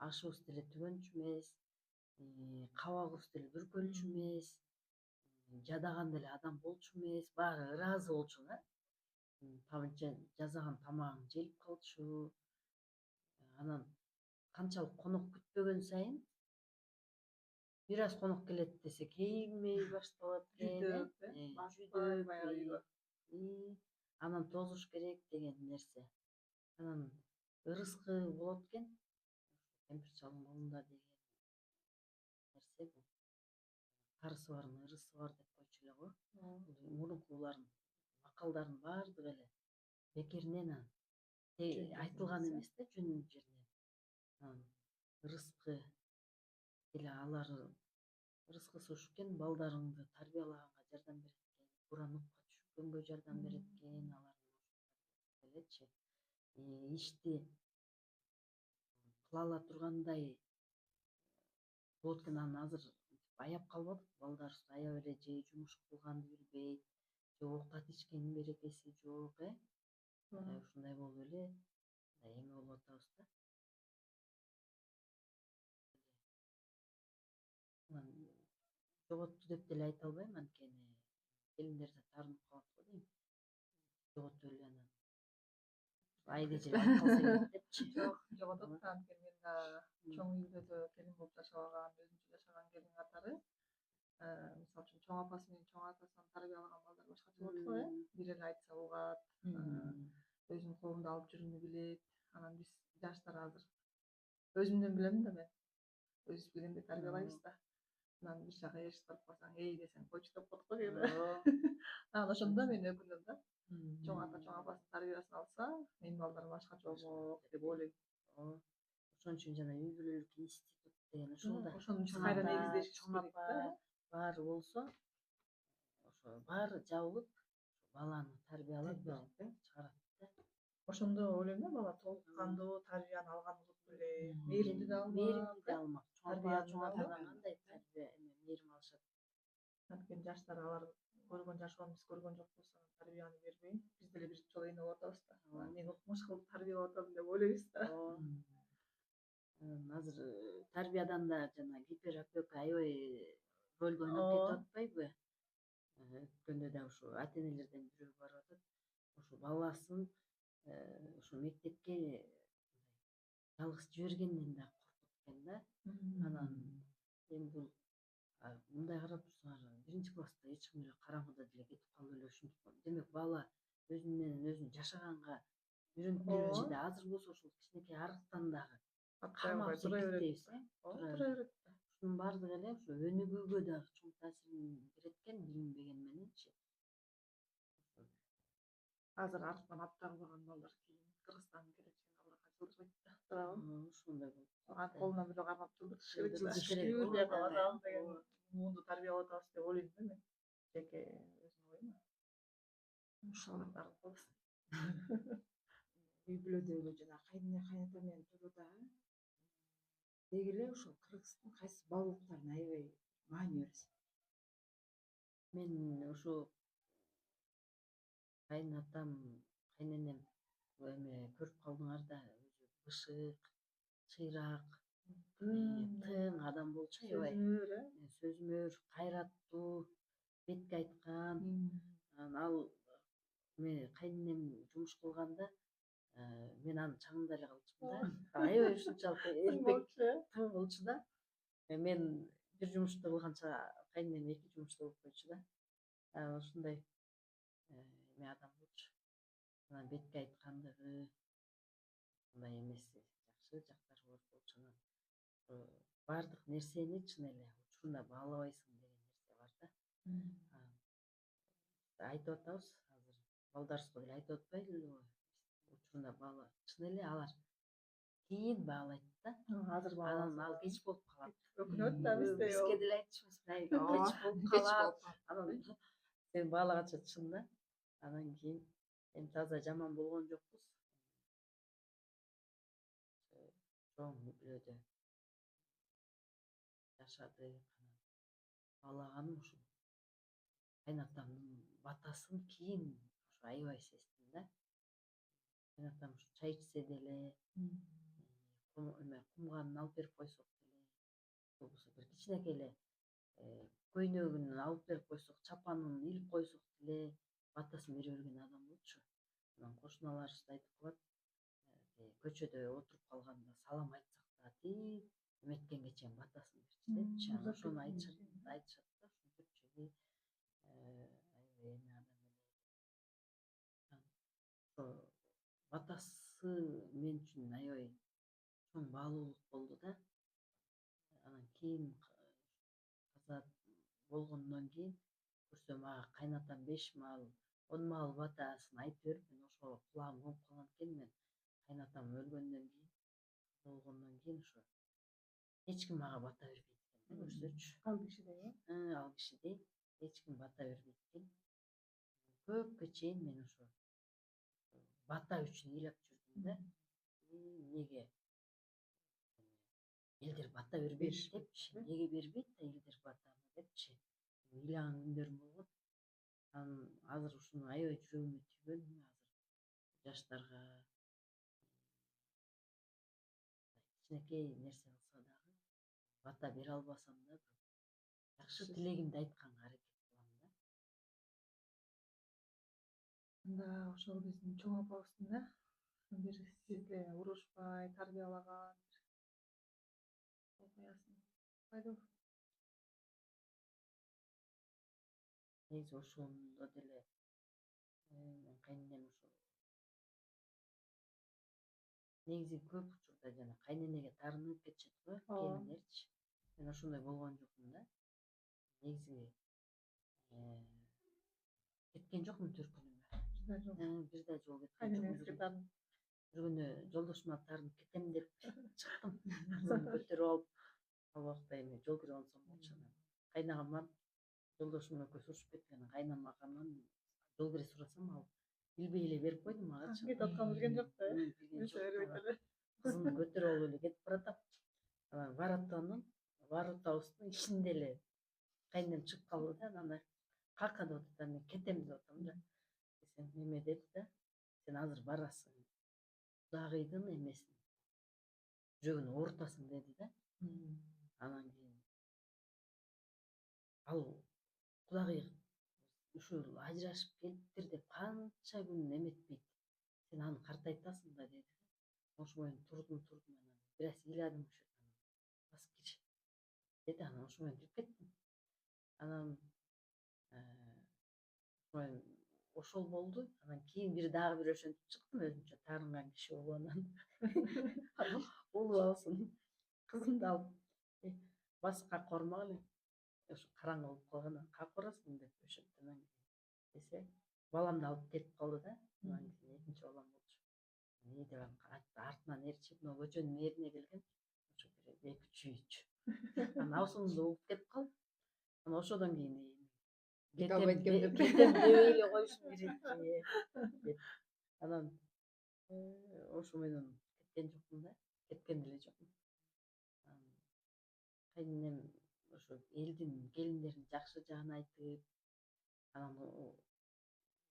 ашыбыз деле түгөнчү эмес, кабагыбыз деле бүркөлчү эмес, жадаган деле адам болчу эмес, баары ыраазы болчу да. Жасаган тамагын желип калчу. Анан канчалык конок күтпөгөн сайын бир аз конок келет десе кейинмей башталат экен, жүдөп, анан тозуш керек деген нерсе. Анан ырыскы болот экен, кемпир чалдын колунда деген нерсе бул. Карысы бардын ырысы бар деп койчу эле го. Мурунку булардын макалдардын баардыгы эле бекеринен айтылган эмес да, жөн жеринен. Анан ырыскы деле алар ырыскысы ушу экен, балдарыңды тарбиялаганга жардам берет экен, Куран окуп түшүнгөнгө жардам берет экен, алардын элечи. Ишти кыла ала тургандай болот экен. Анан азыр аяп калбадык, балдарыбызды аяп эле же жумуш кылганды билбейт, же оокат ичкенин берекеси жок, ушундай болуп эле эме болуп атабыз да. Анан жоготту деп деле айта албайм, анткени келиндер да таарынып калат го дейм. Жоготуп эле анан айдей эле алып калса керек депчи. Жок, жоготот да. Анткени мен да чоң үй бүлөдө келин болуп жашап алган, өзүнчө жашаган келин катары мисалы үчүн чоң апасы менен чоң атасынан тарбиялаган балдар башкача болот го, бир эле айтса угат, өзүнүн колунда алып жүрүүнү билет. Анан биз жаштар азыр өзүмдөн билем да, мен өзүбүз билгендей тарбиялайбыз да. Анан бир жака ээрчитип барып калсаң, эй десең, койчу деп коет го кээде. Анан ошондо мен өкүнөм да. Чоң ата, чоң апасынын тарбиясын алса, менин балдарым башкача болмок деп ойлойм. Ошон үчүн жана үй бүлөлүк институт деген ушул да. Ошонун үчүн кайра негиздешибиз керек да. Баары болсо, ошо баары жабылып, баланы тарбиялап чыгарат да. Ошондо ойлойм да, бала толук кандуу тарбияны алган болуп эле мээримди да алмак, чоң атадан кандай тарбия мээрим алышат. Анткени жаштар алар көргөн жашоонун биз көргөн жокпуз, анан тарбияны бербей, биз деле бир жолу эне болуп атабыз да. Мен укмуш кылып тарбия кылып атам деп ойлойбуз да. Азыр тарбиядан да жана гиперопека аябай ролду ойноп кетип атпайбы? Өткөндө да ушу ата энелерден бирөө барып атат, ушу баласын ушу мектепке жалгыз жибергенден да коркот экен да. Анан эми бул мындай карап турсаңар, биринчи класста эч ким эле караңгыда деле кетип калып эле ушинтип, демек бала өзү менен өзү жашаганга үйрөнүп келбеши да. Азыр болсо ушул кичинекей арыктан дагы атпай камап албай тура берет секиртебиз, да. тура Тура берет. берет да. Ушунун баардыгы эле ушу өнүгүүгө дагы чоң таасирин берет экен, билинбеген мененчи. Азыр арттан аттагы барган балдар кийин Кыргызстандын келечегин аларга жылдырбайт да. Туурабы? Ошондой болуп Алардын колунан бирөө кармап жылдыртыш керек да. Жылдыртыш керек. Күчтүү каласабыз деген Ооба. муунду тарбиялап атабыз деп ойлойм да мен. Жеке өзүмдүн оюм. ошол Дарылып калбасын. үй бүлөдөгү жана кайнене кайната менен турууда деги эле ошол Кыргыздын кайсы баалуулуктарына аябай маани бересиң? Мен ушу кайнатам, кайненем эме көрүп калдыңар да, өзү бышык, чыйрак, тың адам болчу аябай. Сөзүмөр, Сөзмөр, кайраттуу, бетке айткан. Ал кайненем жумуш кылганда мен анын чагында эле калчумун да. Аябай ушунчалык элпек тың болчу да. Мен бир жумушту кылганча кайненем 2 жумушту кылып койчу да. Ушундай эме адам болчу. Анан бетке айткандыгы мындай эмеси жакшы жактары бар болчу. Анан баардык нерсени чын эле учурунда баалабайсың деген нерсе бар да. Айтып атабыз азыр балдарыбызга деле айтып атпайлыбы, учурунда баала. Чын эле алар кийин баалайт да. Азыр Анан ал кеч болуп калат. өкүнөт да бизде. Бизге деле айтышыбыз кеч болуп Кеч калат. болуп Анан сен баалаганча чын да. Анан кийин эми таза жаман болгон жокпуз. Чоң үй бүлөдө жашадык. Баалаганым ушул. Кайнатамдын батасын кийин ушу аябай сездим да. Кайнатам ушу чай ичсе деле, кумганын алып берип койсок деле, болбосо бир кичинекей эле көйнөгүн алып берип койсок, чапанын илип койсок деле батасын бере берген адам болчу. Анан кошуналарыбыз да айтып калат, көчөдө отуруп калганда салам айтсак да тип эметкенге чейин батасын берчи депчи. Анан ошону айтышат да, ушинтипчи аябай эме адам эле. Ошо батасы мен үчүн аябай чоң баалуулук болду да. Анан кийин каза болгондон кийин көрсөм ага кайнатам 5 маал, 10 маал батасын айтып берип, мен ошого кулагым конуп калган экен. Мен кайнатам өлгөндөн кийин, болгондон кийин ошо эч ким мага бата бербейт экен да, көрсөчү. Ал кишидей, Ал кишидей эч ким бата бербейт экен. Көпкө чейин мен ошо бата үчүн ыйлап жүрдүм да. Неге элдер бата бербейт депчи, неге бербейт да элдер батаны депчи ыйлаган күндөрүм болгон. Анан азыр ушуну аябай жүрөгүмө түйгөн. Азыр жаштарга кичинекей нерсе кылса дагы бата бере албасам да, жакшы тилегимди айтканга аракет кылам да. анда ошол биздин чоң апабыздын да бир сизди урушпай тарбиялаган окуясын айтып. Негизи ошондо деле кайненем ошо негизи көп учурда жана кайненеге таарынып кетишет го келиндерчи. Мен ошондой болгон жокмун да. Негизи кеткен жокмун төркүнүмө. Бир да жолу кеткен Кайненеңизге жокмун. таарынып. Бир күнү жолдошума таарынып кетем деп чыктым. Анан көтөрүп алып ал убакта эми жол кирип алсам болчу. Анан кайнагамдан жолдошум экөөбүз урушуп кеттик. Анан кайнамагамдан жол кире сурасам, ал билбей эле берип койду магачы. Кетип атканын билген жок да. Билген жок. Кызымды көтөрүп алып эле кетип баратам. Анан барып атабыздын ичинде эле кайненем чыгып калды да. Анан кака деп атат, мен кетем деп атам да. Десем эме деди да, сен азыр барасың, кудагыйдын эмесин жүрөгүн оорутасың деди да. Анан кийин ал кудагый ушул ажырашып келиптир деп канча күн эметпейт. Сен аны картайтасың да деди. Ошо менен турдум, анан бир аз ыйладым ошо. Басып кир деди. Анан ошо менен кирип кеттим. Анан ошол болду. Анан кийин дагы бир ошентип чыктым, өзүмчө таарынган киши болуп анан. Анан улуу абысын кызымды алып басып какка урмак элем. Ошо караңгы болуп калган, какка урасың деп ошентип анан десе, баламды алып кетип калды да. Анан кийин экинчи балам болчу. Не деп артынан ээрчип, мына көчөнүн мэрине келген. Ошо бир 2-3 үй ичи. Анан абысымды угуп кетип калып, анан ошодон кийин Кете албайт экенмин деп. кетем дебей эле коюшум керек деп. Анан ошо менен кеткен жокмун да, кеткен деле жокмун. Кайненем ошо элдин келиндерин жакшы жагын айтып, анан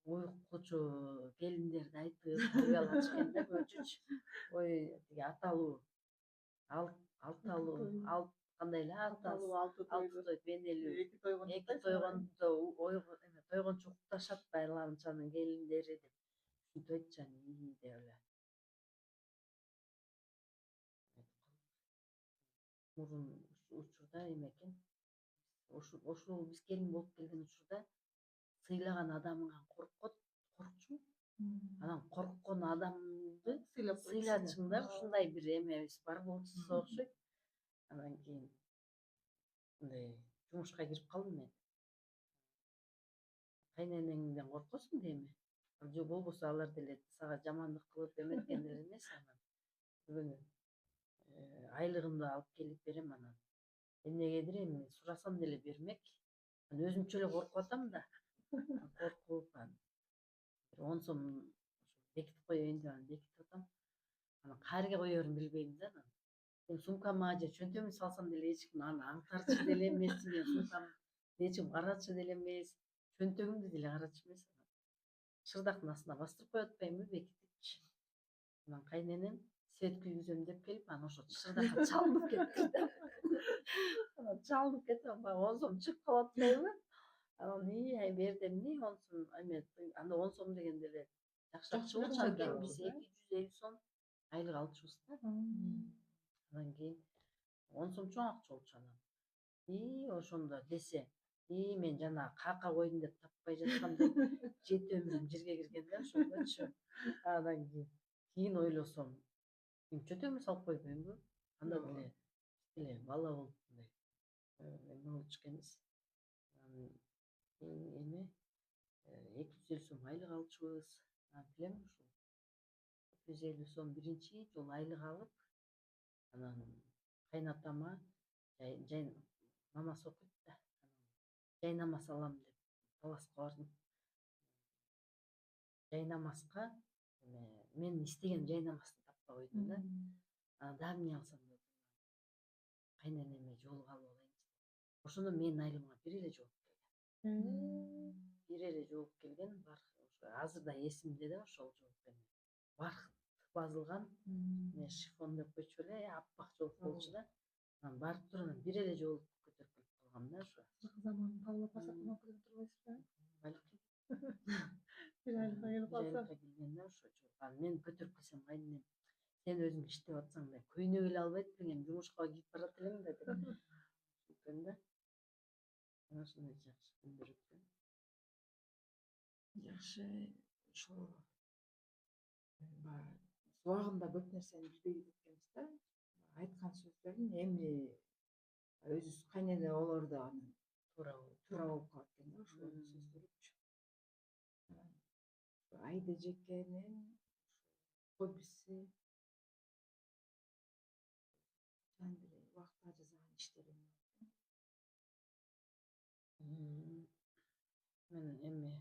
уюкчу келиндерди айтып тарбиялатыш экен да көчүчү. Ой, тиги аталуу, алталуу, кандай эле Аталуу алты алты той бенелүү, эки тойгон эки тойгондо тойгончу укташат байланычанын келиндери деп ушинтип айтчу деп эле. Мурун учурда эме экен, ошол биз келин болуп келген учурда сыйлаган адамыңан коркчу. Анан корккон адамды сыйлачың да, ушундай бир эмебиз бар болчу окшойт. Анан кийин мындай жумушка кирип калдым мен. Кайненеңден коркосуң дейми? Же болбосо алар деле сага жамандык кылып эметкен деле эмес анан. Бүгүн айлыгымды алып келип берем анан. Эмнегедир эми сурасам деле бермек. Анан өзүмчө эле коркуп атам да. Коркуп анан 10 сом бекитип коеюн деп анан бекитип атам. Анан каерге коерун билбейм да анан. Мен сумкама же чөнтөгүмө салсам деле эч ким аны аңтарчу деле эмес, мен сумкамды эч ким карачу деле эмес, чөнтөгүмдү деле карачу эмес. Шырдактын астына бастырып коюп атпаймынбы бекитипчи. Анан кайненем свет күйгүзөм деп келип, анан ошо шырдакка чалынып кетти да. Анан чалынып кетип, баягы 10 сом чыгып калып атпайбы? Анан бердим 10 сом, эме анда 10 сом деген деле жакшы акча болчу. Биз 250 сом айлык алчубуз да. Анан кийин 10 сом чоң акча болчу анан. Ошондо десе, мен жана кака койдум деп таппай жаткам деп жети өмүрүм жерге кирген да ошондочу. Анан кийин ойлосом, мен чөнтөгүмө салып койбоймунбу? Анда деле бала болуп мындай эме болчу экенбиз. Анан эме 250 сом айлык алчубуз. Анан билем ушул 250 сом биринчи жолу айлык алып, анан кайнатама мамасы окуйт да. Жай намаз алам деп таласка бардым. Жай намазга мен истеген жай намазды таппай койдум да. Анан дагы эмне алсам деп кайненеме жолугуп алып алайынчы. Ошондо менин айлыгыма бир эле жолугуп келген. Азыр да эсимде да ошол жолугуп баркыт базылган, шифон деп койчу эле, аппак жолук болчу да. Анан барып туруп анан бир эле жолугуп көтөрүп келип калгам да ошо. Заман кабыл басатына көтөрүп турбайсызбы? Балким. Бир айлыкка келип калса. Келген да ошо. Анан мен көтөрүп келсем кайненем, сен өзүң иштеп атсаң да көйнөк эле албайт белең, жумушка кирип барат элең да деп экен да. Анан ошондой жакшы күндөр өткөн. Жакшы, ошол баягы субагында көп нерсени билбей кеткенбиз да. Айткан сөздөрүн эми өзүбүз кайнене болор да анан туура болуп калат экен да ошол сөздөрчү. Айда жекенин хоббиси убакыт ажыраган иштери Мен эми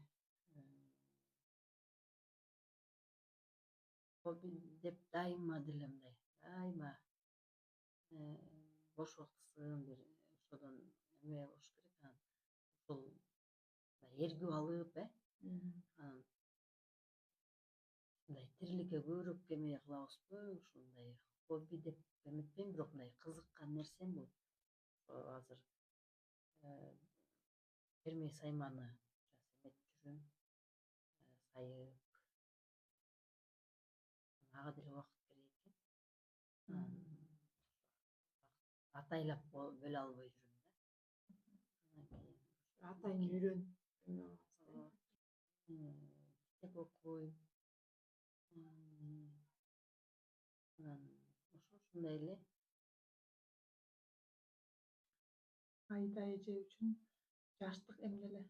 хобби деп дайыма деле мындай, дайыма бош убактысын бир ошодон эме болуш керек. Анан ошол эргүү алып, анан мындай тириликке көбүрөөк эме кылабызбы, ушундай хобби деп эметпейм, бирок мындай кызыккан нерсем бул. Азыр терме сайманы эметип жүрөм, сайып. Ага деле убакыт керек экен. Атайлап бөлө албай жүрөм да. Атайын үйрөнүп эме кыласыз. окуйм. Анан ушундай эле. Айда эже үчүн жаштык эмне эле?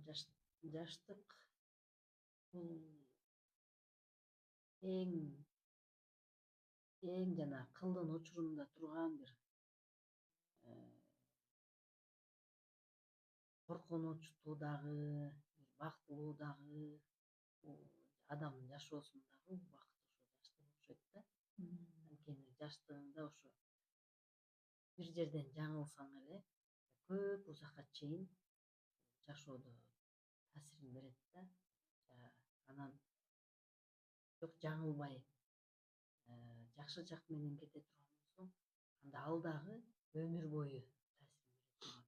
Жаштык бул эң жанагы кылдын учурунда турган бир коркунучтуу дагы, бир бактылуу дагы, адамдын жашоосундагы убакыт ошо жаштык окшойт да. Анткени жаштыгыңда ошо бир жерден жаңылсаң эле көп узакка чейин жашоодо таасирин берет да. Анан жок жаңылбай жакшы жак менен кете турган болсоң, анда ал дагы өмүр бою таасирин бере турган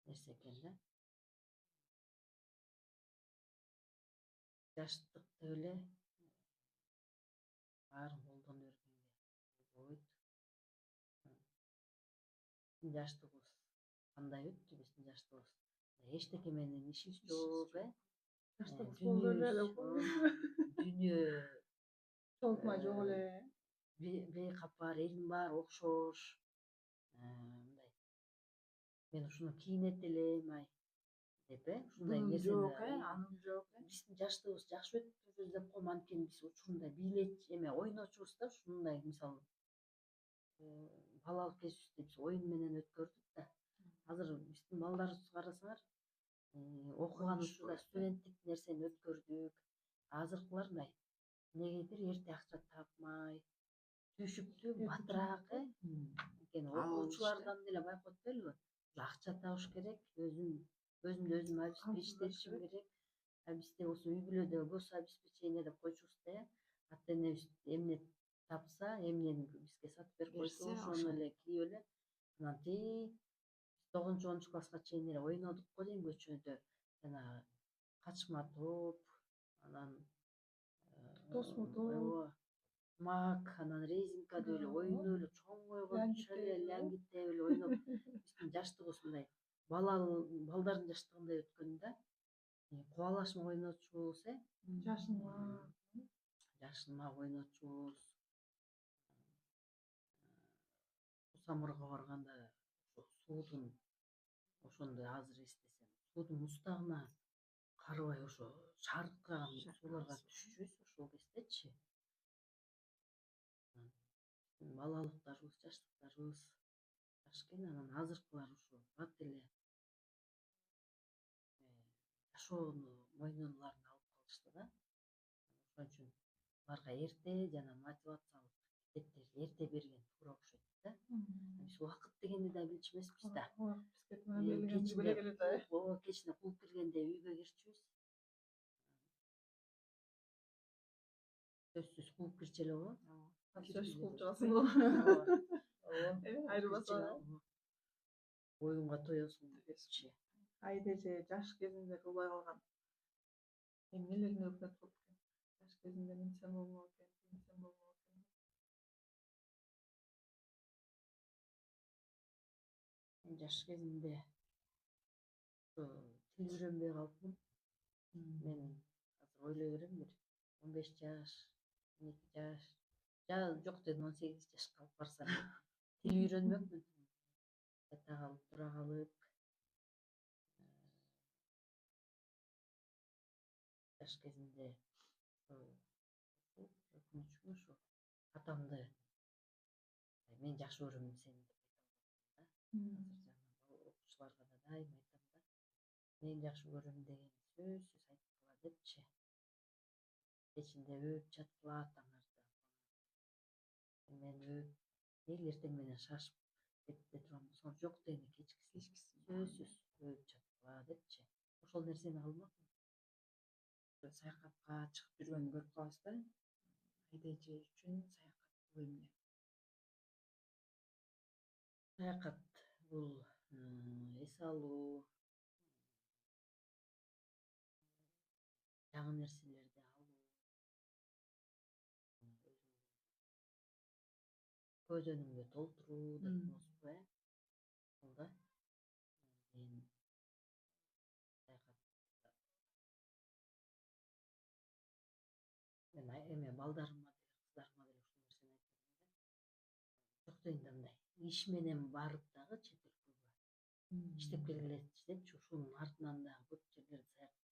нерсе экен да. Жаштык деп эле баарын колдоно бергенге болбойт. Биздин жаштыгыбыз кандай өттү? Биздин жаштыгыбыз эчтеке менен ишибиз жок, Жаштыгыбыз болду эле дүйнө жолтмай жок эле. бейкапар, элдин баары окшош. Мындай мен ушуну кийинет элем деп ушундай Буның нерсени жок, анын жок. биздин жаштыгыбыз жакшы өтпүбүз деп коем. Анткени биз учурунда эме ойночубуз да, ушундай мисалы балалык кезибизди биз оюн менен өткөрдүк да. Азыр биздин балдарыбызды карасаңар, окуган учурда студенттик нерсени өткөрдүк. Азыркылар мындай эмнегедир эрте акча тапмай, түйшүктүү батыраак, анткени окуучулардан деле байкап атпайлыбы? Акча табыш керек, өзүмдү өзүм обеспечить керек. Бизде болсо үй бүлөдө гособеспечение деп койчубуз да. Ата энебиз эмне тапса, эмнени бизге сатып берип койсо, ошону эле кийип эле анан тип 9-10 класска чейин эле ойнодук го дейм көчөдө. Жанагы качма топ, анан Тосмо топ, мак, анан резинка деп эле ойноп эле чоң койгончо эле ляңгиттеп эле ойноп. Биздин жаштыгыбыз мындай балдардын жаштыгындай өткөн да. Кубалашма ойночубуз, жашынмак ойночубуз. Сусамурга барганда ошо суудун, ошондо азыр эстесем, суудун устагына карыбай ошо шаркыраган сууларга түшчүбүз ошол кездечи. Балалыктарыбыз, жаштыктарыбыз жакшы экен. Анан азыркылар ушу бат эле жашоону мойнуналарына алып калышты да. Ошон үчүн аларга эрте жана мотивациялык китептерди эрте берген туура окшойт да. Биз убакыт дегенди да билчү эмеспиз да. Кечинде кууп киргенде үйгө кирчүбүз. Сөзсүз кууп кирчү эле го. Сөз кылып жатасың го. Айырбаса Оюнга тоесуң депчи. Айда эже жаш кезинде кылбай калган эмнелерин өкмөт кылып экен? Жаш кезинде минсем болмок экен, тигинсем болмок экен. Жаш кезимде тил үйрөнбөй калыпмын. Мен азыр ойлой берем, бир 15 жаш, 12 жаш, жок дедим 18 жашка алып барсам тил үйрөнмөкмүн. Кайта калып, тура калып, жаш кезимде өкүнүчкү ушу атамды мен жакшы көрөм сени деп айта албадым да. Азыр окуучуларга да дайым айтам да. Мен жакшы көрөм деген сөзсүз айткыла депчи. Кечинде өөп жаткыла атаңарды. Мен өөп эл эртең менен шашып кетте турган болсоң, жок дегенде кечкисин сөзсүз өөп жаткыла депчи. Ошол нерсени кылмакмын. Саякатка чыгып жүргөнүн көрүп калабыз да. Айда эже үчүн саякат бул эмне? Саякат бул эс алуу, жаңы нерселерди алуу, көзөнүңдү толтуруу деп коебузбу, бул да. Мен эме балдарыма деле кыздарыма деле ушул нерсени айтып берем да. Жок дейм да мындай иш менен барып дагы чет өлкөгө иштеп келгилечи ушунун артынан дагы көп жерлерди саякат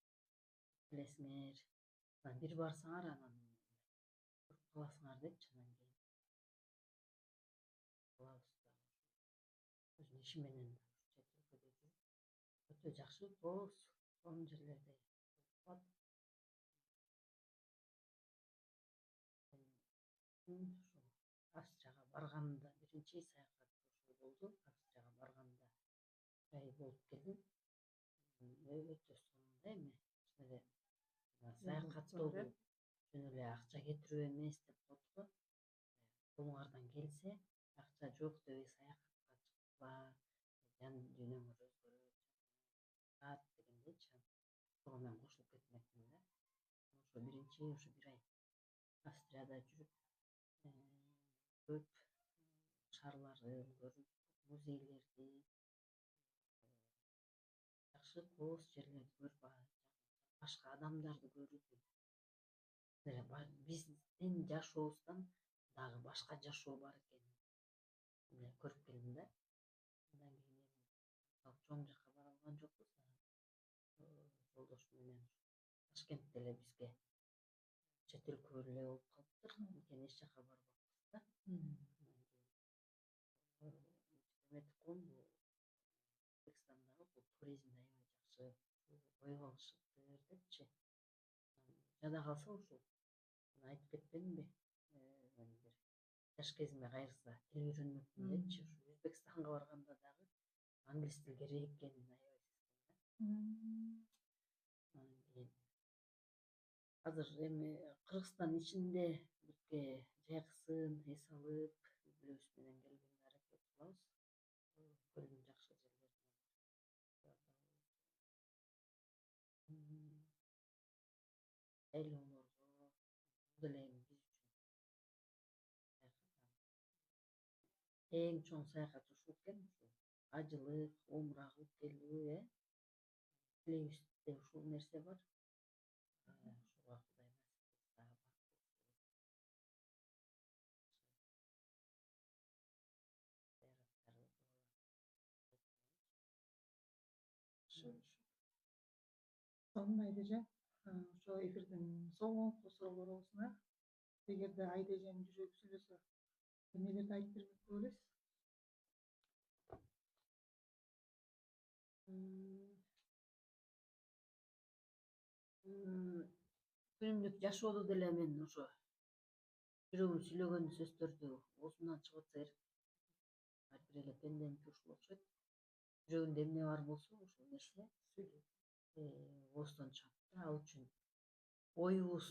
келесиңер. Анан бир барсаңар анан көрүп каласыңар депчи. Анан кийин калабыз дагы өзүнүн иши менен чет өлкөдө жүрүп өтө жакшы кооз чоң жерлерде калат. Ушул Австрияга барганда биринчи саякат ушул болду. Австрияга барганда 1 ай болуп келдим. Өтө сонун да эми чын эле саякаттоо бул жөн эле акча кетирүү эмес деп коет го. Колуңардан келсе, акча жок дебей саякатка чыкпа, жан дүйнөңөр өзгөрөт дегендейчи. Ошого мен кошулуп кетмекмин да. Ошо биринчи ошо 1 ай Австрияда жүрүп, көп шаарларын көрүп, музейлерди, жакшы кооз жерлерди көрүп, башка адамдарды көрүп, биздин жашообуздан дагы башка жашоо бар экенин көрүп келдим да. Андан кийин эми чоң жакка бара алган жокпуз. Жолдошум менен Ташкентте эле бизге чет өлкө эле болуп калыптыр. Анткени эч жака барбаппыз да. Эметикон бул Өзбекстандагы бул туризмди аябай жакшы койуп алышыптыр депчи. Жада калса ушул айтып кетпедимби? Бир жаш кезиме кайрылса тил үйрөнмөкмүн депчи. Ушу Өзбекстанга барганда дагы англис тил керек экенин аябай сездим да. Анан кийин азыр эми Кыргызстан ичинде бизге жайгысын эс алып, үй-бүлөбүз менен келгенге аракет кылабыз. Көлдүн жакшы жерлерине шайлоолорго бул деле эми биз үчүн эң чоң саякат ушул экен. Ушул ажылык, умра кылып келүү, тилегибизде ушул нерсе бар. Ушуга Кудай насип кылса Сонун Айдежан, ошо эфирдин соңку суроолорубузуна эгерде Айдежанын жүрөгү сүйлөсө эмнелерди айтып бермек болесиз? Күнүмдүк жашоодо деле мен ошо жүрөгүм сүйлөгөн сөздөрдү оозумдан чыгып атса керек. Ар бир эле пенденики ушул окшойт. Жүрөгүндө эмне бар болсо ошол нерсе сүйлөп ооздон чыгат да. Ал үчүн оюбуз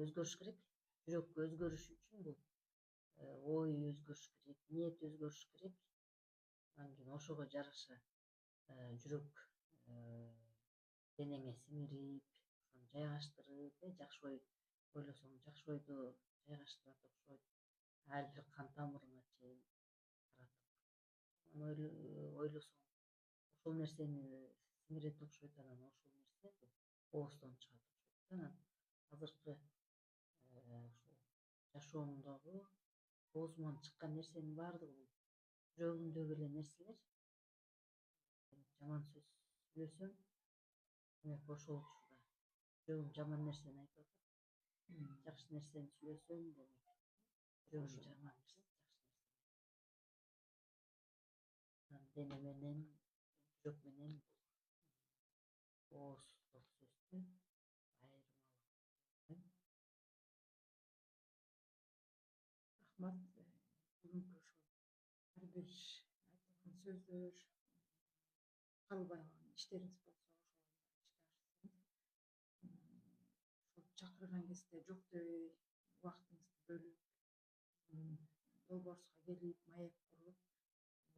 өзгөрүш керек. Жүрөк өзгөрүш үчүн бул ой өзгөрүш керек, ниет өзгөрүш керек. Анан кийин ошого жараша жүрөк денеңе сиңирип, ошону жайгаштырып, жакшы ой ойлосоң жакшы ойду жайгаштырат окшойт. Ар бир кан тамырыңа чейин таратып. Ойлосоң ошол нерсени сиңирет окшойт. Анан ошол нерсе ооздон чыгат окшойт. Анан азыркы ушул жашоомдогу оозуман чыккан нерсенин баардыгы бул жүрөгүмдөгү эле нерселер. Жаман сөз сүйлөсөм, демек ошол учурда жүрөгүм жаман нерсени айтып атат. Жакшы нерсени сүйлөсөм, демек жүрөгүм жаман нерсе, жакшы нерсе. Анан дене менен, жүрөк менен ооздук сөздү айырмалап. Рахмат. Бүгүнкү ушул ар бир айтылган сөздөр, калбай калган иштериңиз болсо ошолорду ишке ашырсаңыз, ошол чакырган кезде жок дебей убактыңызды бөлүп, долбоорубузга келип, маек куруп,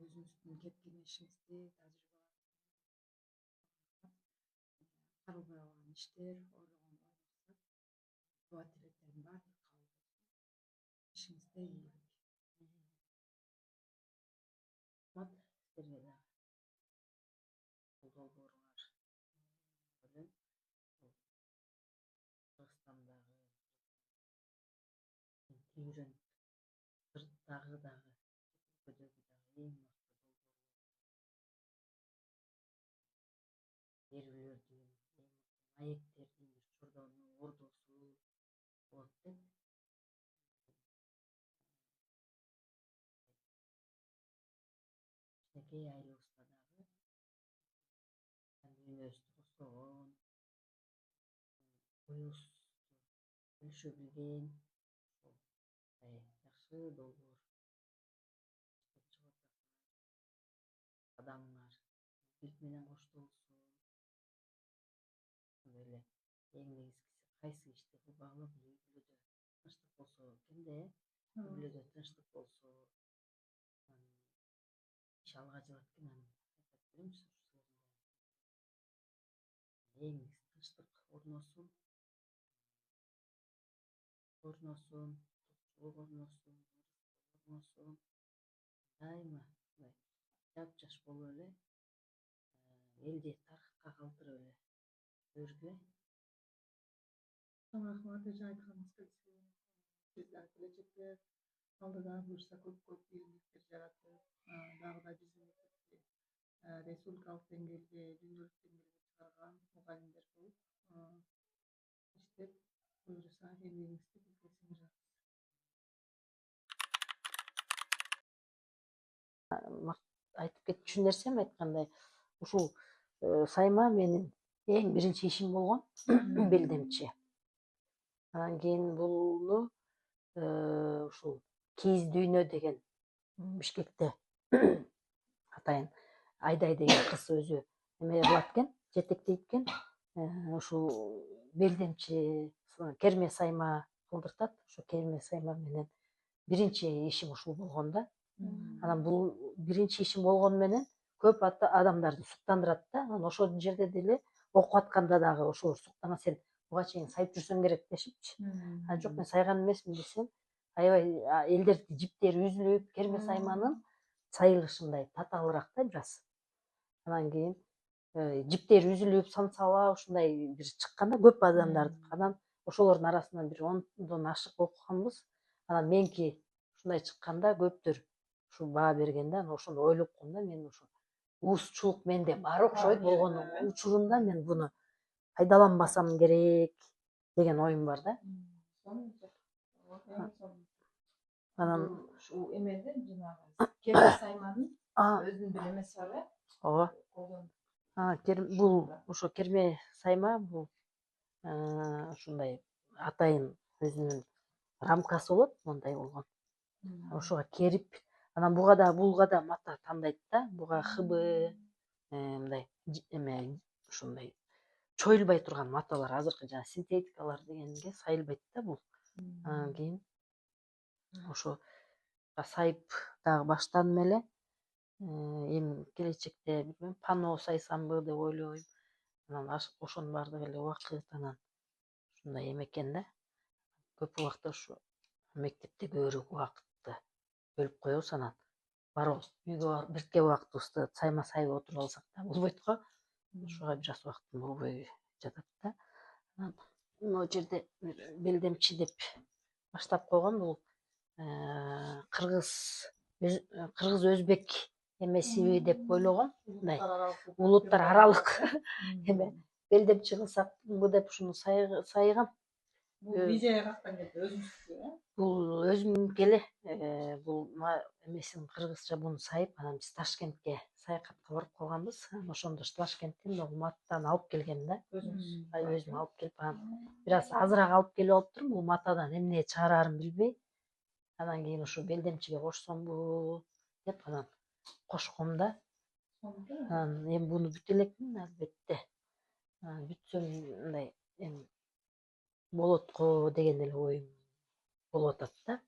өзүңүздүн кеп кеңешиңизди, тажрыйбаңызды калбай калган иштер, ойлогон ой максат, дуа тилектердин баардыгы кабыл болсун. Ишиңизде ийгилик. Рахмат сизерге дагы. Бул долбооруңар менен Кыргызстандагы үйрөнүп сырттагы дагы өлкөдөгү дагы эң мыкты берүүлөрдүн эң мыкты маектердин бир чордону ордосу болот деп кичинекей айылыбызда дагы дүйнөбүздү костогон оюбузду бөлүшө билген ушул жакшы долбоор иштеп чыгып жаткан адамдар бийлик менен коштолсун ошондой эле эң негизгиси кайсы ишти кылбагыла бул үй бүлөдө тынчтык болсо экенде үй бүлөдө тынчтык болсо иш алга жылат экен анан айтат белемиз ушу сөзүндө эң тынчтык орносун тукчулук орносун орносун дайыма ушундай жапжаш болуп эле элди тарыхка калтырып эле өргүлө Чоң рахмат эже айтканыңыз келсе. Сиз дагы келечекте алдыда буюрса көп ийгиликтер жаратып, дагы да биздин мектепти республикалык деңгээлде, дүйнөлүк деңгээлге чыгарган мугалимдер болуп иштеп, буюрса эмгегиңизди көккө сиңирабыз. айтып кетчү нерсем айткандай ушул сайма менин эң биринчи ишим болгон белдемчи. Анан кийин буну ушул Кийиз дүйнө деген Бишкекте атайын Айдай деген кыз өзү эме кылат экен, жетектейт экен. Ушул белдемчи керме сайма кылдыртат. Ошо керме сайма менен биринчи ишим ушул болгон да. Анан бул биринчи ишим болгону менен көп адамдарды суктандырат да. Анан ошол жерде деле окуп атканда дагы ошолор суктана, сен буга чейин сайып жүрсөң керек дешипчи. Жок, мен сайган эмесмин десем, аябай элдердин жиптери үзүлүп, керме сайманын сайылышындай татаалыраак да бир аз. Анан кийин жиптери үзүлүп, самсала ушундай бир чыкканда көп адамдарды. Анан ошолордун арасынан бир 10дон ашык окуганбыз. Анан меники ушундай чыкканда көптөр ушул баа бергенде, анан ошондо ойлоп койдум да, мен ушу уузчулук менде бар окшойт болгон учурунда мен буну пайдаланбасам керек деген оюм бар да. Анан ушул эмеде жанагы керме сайманын өзүнүн бир эмеси бар э? ооба. Бул ошо керме сайма бул ушундай атайын өзүнүн рамкасы болот, мондай болгон. Ошого керип, анан буга да мата тандайт да. Буга хыбы, мындай эме ушундай чоюлбай турган маталар, азыркы жана синтетикалар дегенге сайылбайт да бул. Анан кийин ошо сайып дагы баштадым эле. Эми келечекте билбейм, пано сайсамбы деп ойлойм. Анан ошонун баардыгы эле убакыт, анан ушундай эме экен да. Көп убакта ушу мектепте көбүрөөк убакытты бөлүп коебуз, анан барабыз үйгө барып бирке убактыбызды сайма сайып отуруп алсак да болбойт го. Ошого бир аз убактым болбой жатат да. Анан могу жерде белдемчи деп баштап койгон бул кыргыз өзбек эмесиби деп ойлогом. Мындай улуттар аралык эме белдемчи кылсакпы деп ушуну сайгам. Бул идея каяктан келди? Өзүңүздүкү э? Бул өзүмдүкү эле. Бул эмесин кыргызча буну сайып, анан биз Ташкентке саякатка барып калганбыз. Ошондо Ташкенттен могу матаны алып келгем да. Өзүм алып келип, анан бир аз азыраак алып келип алыптырмын. Бул матадан эмне чыгараарымды билбей. Анан кийин ушу белдемчиге кошсомбу деп анан кошком да. Анан эми буну бүтө элекмин албетте. Бүтсөм мындай эми болот го деген эле оюм болуп атат да.